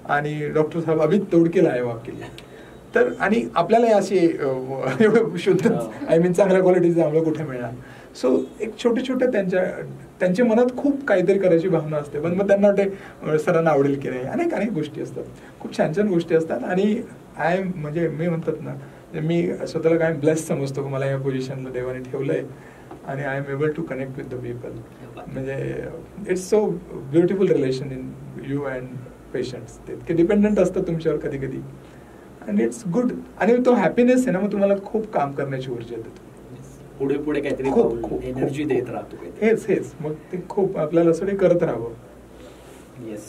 आणि डॉक्टर साहेब अभि तोड केला आहे वाक्य. तर आणि आपल्याला असे एवढं शुद्ध, आय मीन चांगल्या क्वालिटीचं जांभळं कुठे मिळणार. सो एक छोटे त्यांच्या मनात खूप काहीतरी करायची भावना असते, पण मग त्यांना वाटते सरांना आवडेल की नाही. अनेक गोष्टी असतात, खूप छान छान गोष्टी असतात. आणि म्हणजे मी म्हणतात ना, मी स्वतःला काय ब्लेस समजतो की मला या पोझिशनला देवाने ठेवलंय आणि I am able to connect with the people. म्हणजे it's so beautiful relation in you and patients. ते डिपेंडंट असतं तुमच्यावर कधी कधी, अँड इट्स गुड. आणि तो हॅपीनेस आहे ना, मग तुम्हाला खूप काम करण्याची ऊर्जा देतो, पुढे पुढे काहीतरी एनर्जी देत राहतो. हेच मग ते खूप आपल्याला असं करत राहावं. येस,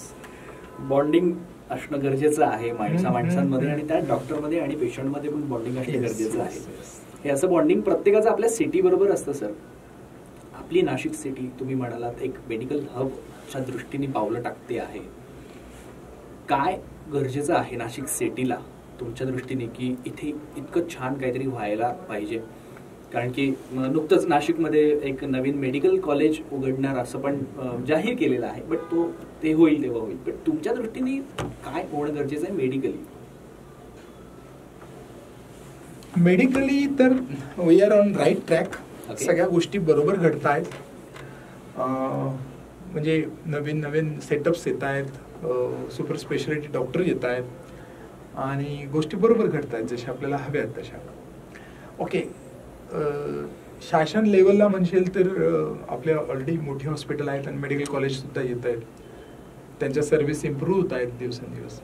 बॉन्डिंग असणं गरजेचं आहे माणसांमध्ये, आणि त्या डॉक्टरमध्ये आणि पेशंटमध्ये पण बॉन्डिंग असणं गरजेचं आहे. हे असं बॉन्डिंग प्रत्येकाचं आपल्या सिटी बरोबर असतं. सर, आपली नाशिक सिटी तुम्ही म्हणालात एक मेडिकल हबच्या दृष्टीने पावलं टाकते आहे. काय गरजेचं आहे नाशिक सिटीला तुमच्या दृष्टीने की इथे इतकं छान काहीतरी व्हायला पाहिजे? कारण की नुकतंच नाशिकमध्ये एक नवीन मेडिकल कॉलेज उघडणार असं पण जाहीर केलेलं आहे, बट ते होईल तेव्हा होईल. पण तुमच्या दृष्टीने काय होणं गरजेचं आहे मेडिकली? तर we are on right track. सगळ्या गोष्टी बरोबर घडत आहेत. म्हणजे नवीन सेटअप्स येत आहेत, सुपर स्पेशालिटी डॉक्टर येत आहेत आणि गोष्टी बरोबर घडत आहेत जशा आपल्याला हव्या आहेत तशा. ओके, शासन लेवलला म्हणशील तर आपल्या ऑलरेडी मोठी हॉस्पिटल आहेत आणि मेडिकल कॉलेज सुद्धा येत आहेत, त्यांच्या सर्व्हिस इम्प्रूव्ह होत आहेत दिवसेंदिवस.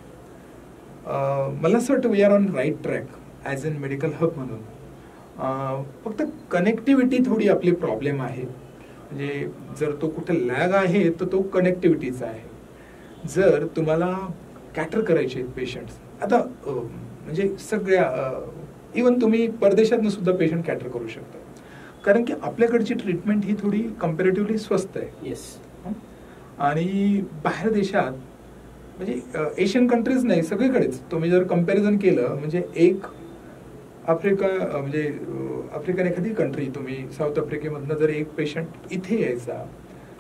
मला असं वाटतं we are on right track as an medical hub म्हणून. फक्त कनेक्टिव्हिटी थोडी आपली प्रॉब्लेम आहे. म्हणजे जर तो कुठे लॅग आहे तर तो कनेक्टिव्हिटीचा आहे. जर तुम्हाला कॅटर करायचे पेशंट्स, आता म्हणजे सगळ्या इवन तुम्ही परदेशातनं सुद्धा पेशंट कॅटर करू शकता, कारण की आपल्याकडची ट्रीटमेंट ही थोडी कम्पॅरेटिव्हली स्वस्त आहे. येस. आणि बाहेर देशात म्हणजे एशियन कंट्रीज नाही, सगळीकडेच तुम्ही जर कम्पॅरिझन केलं म्हणजे एक आफ्रिका म्हणजे आफ्रिकन एखादी कंट्री, तुम्ही साऊथ आफ्रिकेमधनं जर एक पेशंट इथे यायचा,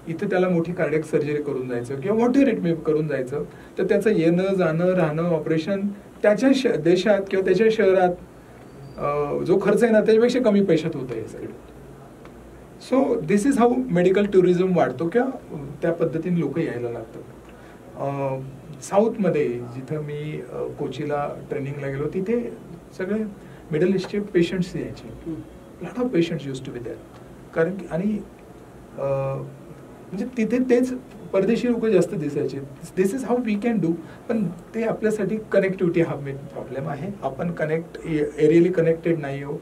इथे त्याला मोठी कार्डियक सर्जरी करून जायचं किंवा मोठे रेट करून जायचं, तर त्याचं येणं जाणं राहणं ऑपरेशन त्याच्या देशात किंवा त्याच्या शहरात जो खर्च आहे ना त्याच्यापेक्षा कमी पैशात होतं हे सगळं. So this is how medical tourism वाढतो किंवा त्या पद्धतीने लोक यायला लागतात. साऊथमध्ये जिथं मी कोचीला ट्रेनिंगला गेलो तिथे सगळे मिडल ईस्टचे पेशंट्स यायचे, lot of patients use to be there. कारण की आणि म्हणजे तिथे तेच परदेशी लोक जास्त दिसायचे. This is how we can do. पण ते आपल्यासाठी कनेक्टिव्हिटी हा मेन प्रॉब्लेम आहे. आपण एरियली कनेक्टेड नाही आहो.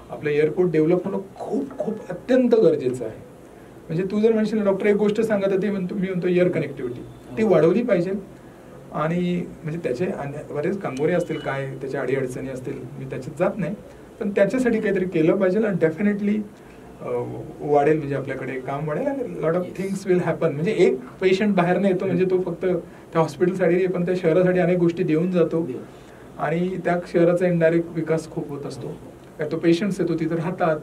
आपलं एअरपोर्ट डेव्हलप होणं खूप खूप अत्यंत गरजेचं आहे. म्हणजे तू जर म्हणशील डॉक्टर एक गोष्ट सांगत होती, मी म्हणतो एअर कनेक्टिव्हिटी ती वाढवली पाहिजे. आणि म्हणजे त्याचे बरेच कांगोरे असतील, काय त्याच्या अडीअडचणी असतील, मी त्याच्यात जात नाही, पण त्याच्यासाठी काहीतरी केलं पाहिजे आणि डेफिनेटली वाढेल. म्हणजे आपल्याकडे काम वाढेल आणि lot of things will happen. म्हणजे एक पेशंट बाहेरनं येतो म्हणजे तो फक्त त्या हॉस्पिटलसाठी पण त्या शहरासाठी अनेक गोष्टी देऊन जातो आणि त्या शहराचा इनडायरेक्ट विकास खूप होत असतो. तो पेशंट्स येतो तिथे राहतात.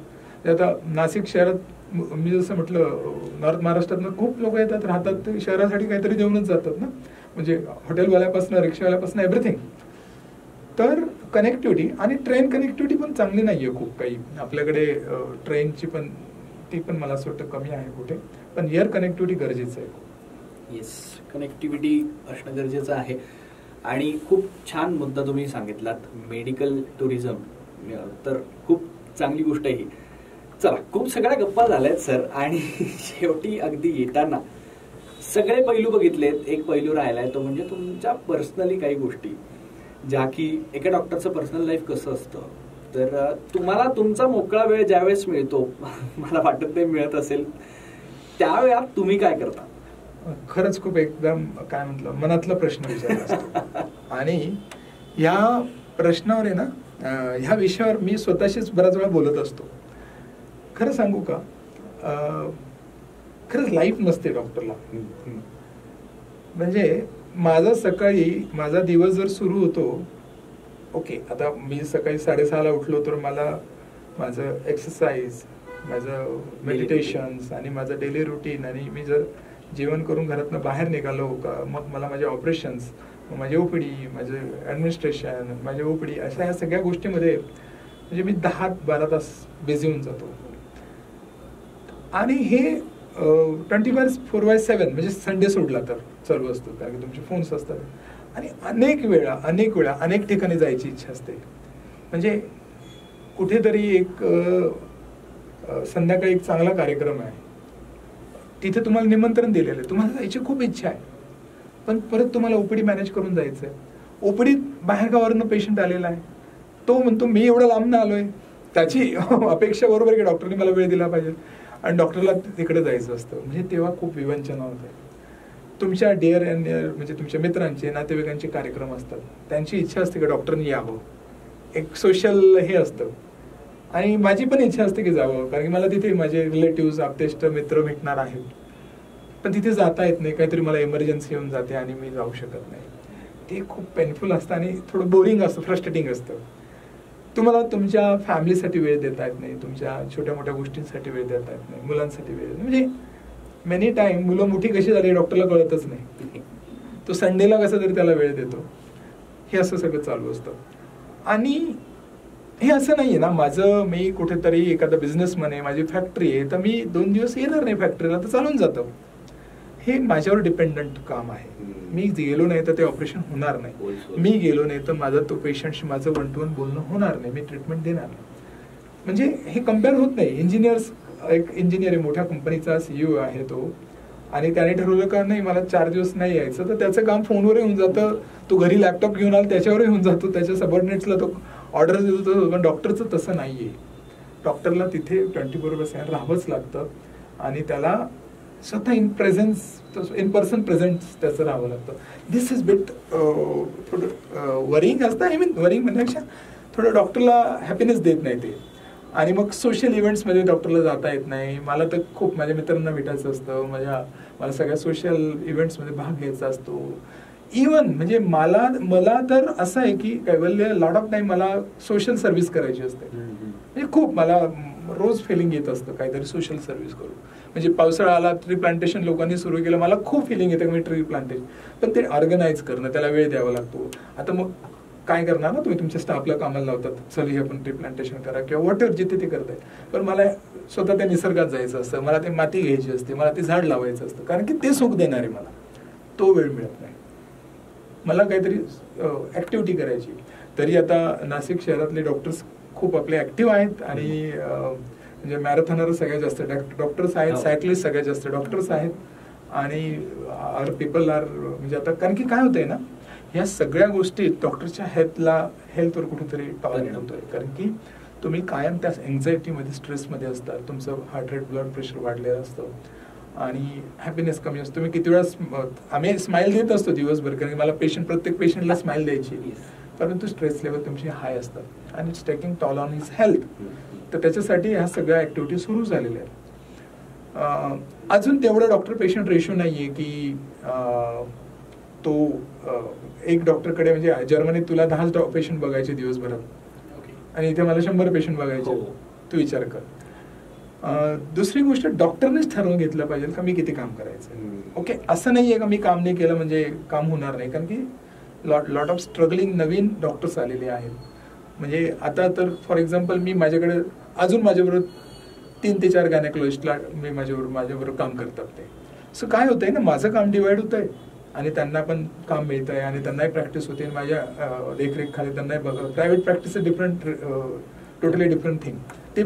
आता नाशिक शहरात मी जसं म्हटलं नॉर्थ महाराष्ट्रातनं खूप लोक येतात, राहतात, ते शहरासाठी काहीतरी देऊनच जातात ना. म्हणजे हॉटेलवाल्यापासून रिक्षावाल्यापासून एव्हरीथिंग. तर कनेक्टिव्हिटी आणि ट्रेन कनेक्टिव्हिटी पण चांगली नाही आहे खूप काही आपल्याकडे. ट्रेनची पण ती पण मला असं वाटतं कमी आहे कुठे, पण एअर कनेक्टिव्हिटी गरजेचं आहे. येस, कनेक्टिव्हिटी असणं गरजेचं आहे. आणि खूप छान मुद्दा तुम्ही सांगितलात, मेडिकल टुरिझम. तर खूप चांगली गोष्ट आहे ही. चला, खूप सगळ्या गप्पा झाल्यात सर, आणि शेवटी अगदी येताना सगळे पैलू बघितलेत. एक पैलू राहिलाय तो म्हणजे तुमच्या पर्सनली काही गोष्टी, ज्या की एका डॉक्टरचं पर्सनल लाईफ कसं असतं. तर तुम्हाला तुमचा मोकळा वेळ ज्यावेळेस मिळतो, मला वाटत नाही मिळत असेल, त्यावेळात तुम्ही काय करता? खरंच खूप एकदम काय म्हटलं मनातला प्रश्न विचारला. आणि ह्या प्रश्नावर आहे ना, ह्या विषयावर मी स्वतःशीच बऱ्याच वेळा बोलत असतो. खरं सांगू का, खरंच लाईफ नसते डॉक्टरला. म्हणजे माझा सकाळी माझा दिवस जर सुरू होतो, ओके, आता मी सकाळी 6:30ला उठलो तर मला माझं एक्सरसाइज, माझं मेडिटेशन्स आणि माझं डेली रुटीन, आणि मी जर जेवण करून घरातनं बाहेर निघालो का मग मला माझे ऑपरेशन्स, माझी ओपीडी, माझे ॲडमिनिस्ट्रेशन, माझे ओपीडी, अशा ह्या सगळ्या गोष्टीमध्ये म्हणजे मी 10-12 तास बिझी होऊन जातो. आणि हे 24/7 म्हणजे संडे सोडला तर चालू असतो, कारण की तुमचे फोन्स असतात. आणि अनेक वेळा अनेक ठिकाणी जायची इच्छा असते. म्हणजे कुठेतरी एक संध्याकाळी एक चांगला कार्यक्रम आहे, तिथे तुम्हाला निमंत्रण दिलेलं आहे, तुम्हाला जायची खूप इच्छा आहे, पण परत तुम्हाला ओपीडी मॅनेज करून जायचं आहे. ओपीडीत बाहेरगावावरनं पेशंट आलेला आहे, तो म्हणतो मी एवढं लांबनं आलोय, त्याची अपेक्षा बरोबर की डॉक्टरने मला वेळ दिला पाहिजे, आणि डॉक्टरला तिकडे जायचं असतं. म्हणजे तेव्हा खूप विवंचना होते. तुमच्या डिअर अँड डिअर म्हणजे तुमच्या मित्रांचे, नातेवाईकांचे कार्यक्रम असतात, त्यांची इच्छा असते की डॉक्टरनी यावं, एक सोशल हे असतं. आणि माझी पण इच्छा असते की जावं, कारण की मला तिथे माझे रिलेटिव्ह, आप्तेष्ट, मित्र भेटणार आहेत, पण तिथे जाता येत नाही, काहीतरी मला इमर्जन्सी येऊन जाते आणि मी जाऊ शकत नाही. ते खूप पेनफुल असतं आणि थोडं बोरिंग असतं, फ्रस्ट्रेटिंग असतं. तुम्हाला तुमच्या फॅमिलीसाठी वेळ देता येत नाही, तुमच्या छोट्या मोठ्या गोष्टींसाठी वेळ देता येत नाही, मुलांसाठी वेळ, म्हणजे मेनी टाइम मुलं मोठी कशी झाली डॉक्टरला कळतच नाही. तो संडेला कसा तरी त्याला वेळ देतो. हे असं सगळं चालू असतं. आणि हे असं नाहीये ना, मी कुठेतरी एखादा बिझनेसमॅन आहे, माझी फॅक्टरी आहे, तर मी 2 दिवस येणार नाही फॅक्टरीला, तर चालून जातं. हे माझ्यावर डिपेंडंट काम आहे. मी गेलो नाही तर ते ऑपरेशन होणार नाही, मी गेलो नाही तर माझा तो पेशंटशी माझं 1 to 1 बोलणं होणार नाही, मी ट्रीटमेंट देणार नाही. म्हणजे हे कम्पेअर होत नाही. एक इंजिनियर आहे, मोठ्या कंपनीचा CEO आहे तो, आणि त्याने ठरवलं का नाही मला 4 दिवस नाही यायचं, तर त्याचं काम फोनवर येऊन जातं, तो घरी लॅपटॉप घेऊन आला त्याच्यावर येऊन जातो, त्याच्या सबऑर्डिनेट्सला तो ऑर्डर देतो. पण डॉक्टरचं तसं नाहीये. डॉक्टरला तिथे 24/7 राहावंच लागतं आणि त्याला स्वतः इन पर्सन प्रेझेंट त्याचं राहावं लागतं. दिस इज बिट थोडं वरिंग असतं. आय मीन वरिंग म्हणण्यापेक्षा थोडं डॉक्टरला हॅपीनेस देत नाही ते. आणि मग सोशल इव्हेंट्समध्ये डॉक्टरला जाता येत नाही. मला तर खूप माझ्या मित्रांना भेटायचं असतं, मला सगळ्या सोशल इव्हेंट्समध्ये भाग घ्यायचा असतो. इवन म्हणजे मला तर असं आहे की कैवल्य लॉट ऑफ टाइम मला सोशल सर्व्हिस करायची असते. म्हणजे खूप मला रोज फिलिंग येत असतं काहीतरी सोशल सर्व्हिस करू. म्हणजे पावसाळा आला, ट्री प्लांटेशन लोकांनी सुरू केलं, मला खूप फिलिंग येतं की मी ट्री प्लांटेशन, पण ते ऑर्गनाईज करणं, त्याला वेळ द्यावा लागतो. आता मग काय करणार ना तुम्ही, तुमच्या स्टाफला कामाला लावतात, चल हे आपण ट्री प्लांटेशन करा किंवा वॉटर जिथे ते करताय, पण मला स्वतः त्या निसर्गात जायचं असतं, मला ते माती घ्यायची असते, मला ते झाड लावायचं असतं, कारण की ते सुख देणार आहे मला. तो वेळ मिळत नाही मला, काहीतरी ऍक्टिव्हिटी करायची. तरी आता नाशिक शहरातले डॉक्टर्स खूप आपले ऍक्टिव्ह आहेत आणि म्हणजे मॅरेथॉनर सगळ्यात जास्त डॉक्टर्स आहेत, सायकलिस्ट सगळ्यात जास्त डॉक्टर्स आहेत आणि पीपल आर म्हणजे आता, कारण की काय होतंय ना, ह्या सगळ्या गोष्टी डॉक्टरच्या हेल्थवर कुठेतरी टॉलरेट होतोय. कारण की तुम्ही कायम त्या एन्झायटीमध्ये, स्ट्रेसमध्ये असतात, तुमचं हार्ट रेट, ब्लड प्रेशर वाढलेलं असतं आणि हॅपीनेस कमी असतो. तुम्ही किती वेळा, आम्ही स्माइल देत असतो दिवसभर, कारण की मला प्रत्येक पेशंटला स्माइल द्यायची, परंतु स्ट्रेस लेवल तुमची हाय असतात आणि it's taking toll on his health. तर त्याच्यासाठी ह्या सगळ्या ऍक्टिव्हिटी सुरू झालेल्या आहेत. अजून तेवढा डॉक्टर पेशंट रेशो नाहीये की तो एक डॉक्टरकडे, म्हणजे जर्मनीत तुला 10 पेशंट बघायचे दिवसभरात आणि इथे मला 100 पेशंट बघायचे. तू विचार कर. दुसरी गोष्ट, डॉक्टरनेच ठरवून घेतलं पाहिजे का मी किती काम करायचं. ओके, असं नाहीये का मी काम नाही केलं म्हणजे काम होणार नाही, कारण की lot of struggling Naveen doctors आलेले आहेत. म्हणजे आता तर फॉर एक्झाम्पल मी माझ्याकडे अजून माझ्याबरोबर 3 ते 4 गायनेकोलॉजिस्टला मी माझ्याबरोबर काम करतात ते. सो काय होतंय ना, माझं काम डिवाइड होतंय आणि त्यांना पण काम मिळत आहे आणि त्यांनाही प्रॅक्टिस होते, माझ्या देखरेखखाली त्यांनाही बघा. Private practice different, totally different thing, ते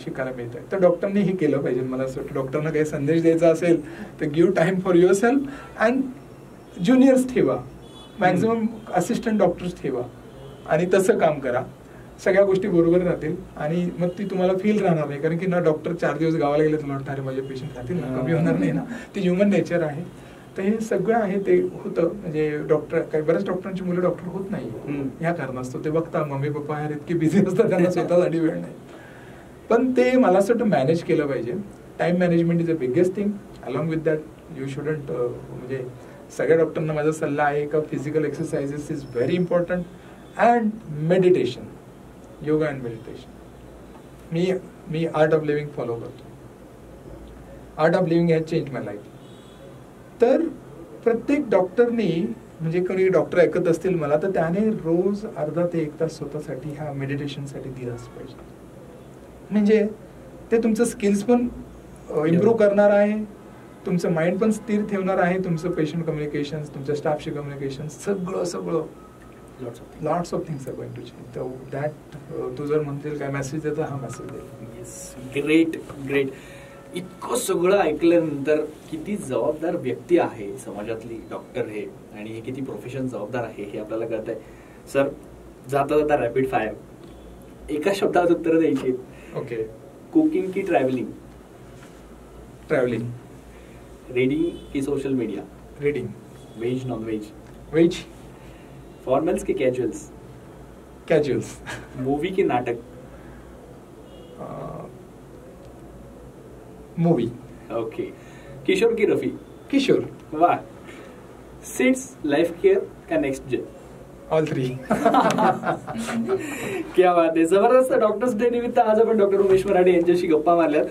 शिकायला मिळत आहे. तर डॉक्टरने हे केलं पाहिजे. मला असं वाटतं डॉक्टरना काही संदेश द्यायचा असेल तर give time for your self and juniors ठेवा, मॅक्झिमम असिस्टंट डॉक्टर्स ठेवा आणि तसं काम करा. सगळ्या गोष्टी बरोबर राहतील आणि मग ती तुम्हाला फील राहणार नाही. कारण की ना डॉक्टर 4 दिवस गावाला गेले तुला वाटतं अरे माझे पेशंट राहतील ना, कमी होणार नाही ना. ती ह्युमन नेचर आहे. तर हे सगळं आहे ते होतं. म्हणजे डॉक्टर, काही बऱ्याच डॉक्टरांची मुलं डॉक्टर होत नाही ह्या कारणास्तव. ते बघता मम्मी पप्पा आहेत इतके बिझी असतात, त्यांना स्वतःसाठी वेळ नाही. पण ते मला असं वाटतं मॅनेज केलं पाहिजे. Time management is a biggest thing. Along with that you shouldn't, म्हणजे सगळ्या डॉक्टरांना माझा सल्ला आहे का physical exercises is very important and meditation, yoga and meditation. मी आर्ट ऑफ लिव्हिंग फॉलो करतो. Art of living has change my life. तर प्रत्येक डॉक्टरनी, म्हणजे कोणी डॉक्टर ऐकत असतील मला, तर त्याने रोज अर्धा ते 1 तास स्वतःसाठी ह्या मेडिटेशनसाठी दिलाच पाहिजे. म्हणजे ते तुमचं स्किल्स पण इम्प्रूव्ह करणार आहे, तुमचं माइंड पण स्थिर ठेवणार आहे, तुमचं पेशंट कम्युनिकेशन, तुमच्या स्टाफशी कम्युनिकेशन, सगळं lots of things are going to change. तर दॅट तू जर म्हणतील काय मेसेज देता, हा मेसेज देईल. Yes, great. इतकं सगळं ऐकल्यानंतर किती जबाबदार व्यक्ती आहे समाजातली डॉक्टर हे, आणि हे किती प्रोफेशन जबाबदार आहे हे आपल्याला कळत आहे. सर, जाता जाता रॅपिड फायर, एका शब्दात उत्तर द्यायची. ओके. कुकिंग की ट्रॅव्हलिंग? ट्रॅव्हलिंग. रीडिंग की social media? Reading. Veg non veg? Veg. Formals की कॅज्युअल्स? कॅज्युअल्स. मूवी की नाटक? मूवी. ओके. किशोर की रफी? किशोर. वाह. सीट्स, लाइफ केअर का नेक्स्ट जेन? ऑल 3. क्या बात आहे. जबरदस्त. डॉक्टर्स डे निमित्त आज आपण डॉक्टर उमेश मराठे यांच्याशी गप्पा मारल्यात.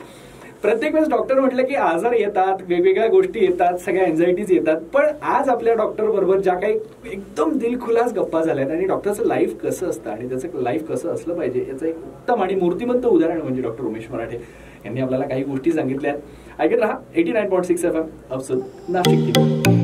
प्रत्येक वेळेस डॉक्टर म्हटलं की आजार येतात, वेगवेगळ्या गोष्टी येतात, सगळ्या एन्झायटीज येतात, पण आज आपल्या डॉक्टर बरोबर ज्या काही एकदम दिलखुलास गप्पा झाल्यात आणि डॉक्टरचं लाईफ कसं असतं आणि त्याचं लाईफ कसं असलं पाहिजे याचं एक उत्तम आणि मूर्तिमंत उदाहरण म्हणजे डॉक्टर उमेश मराठे यांनी आपल्याला काही गोष्टी सांगितल्यात. ऐकत रहा 89.6 FM अफसूल नाशिक.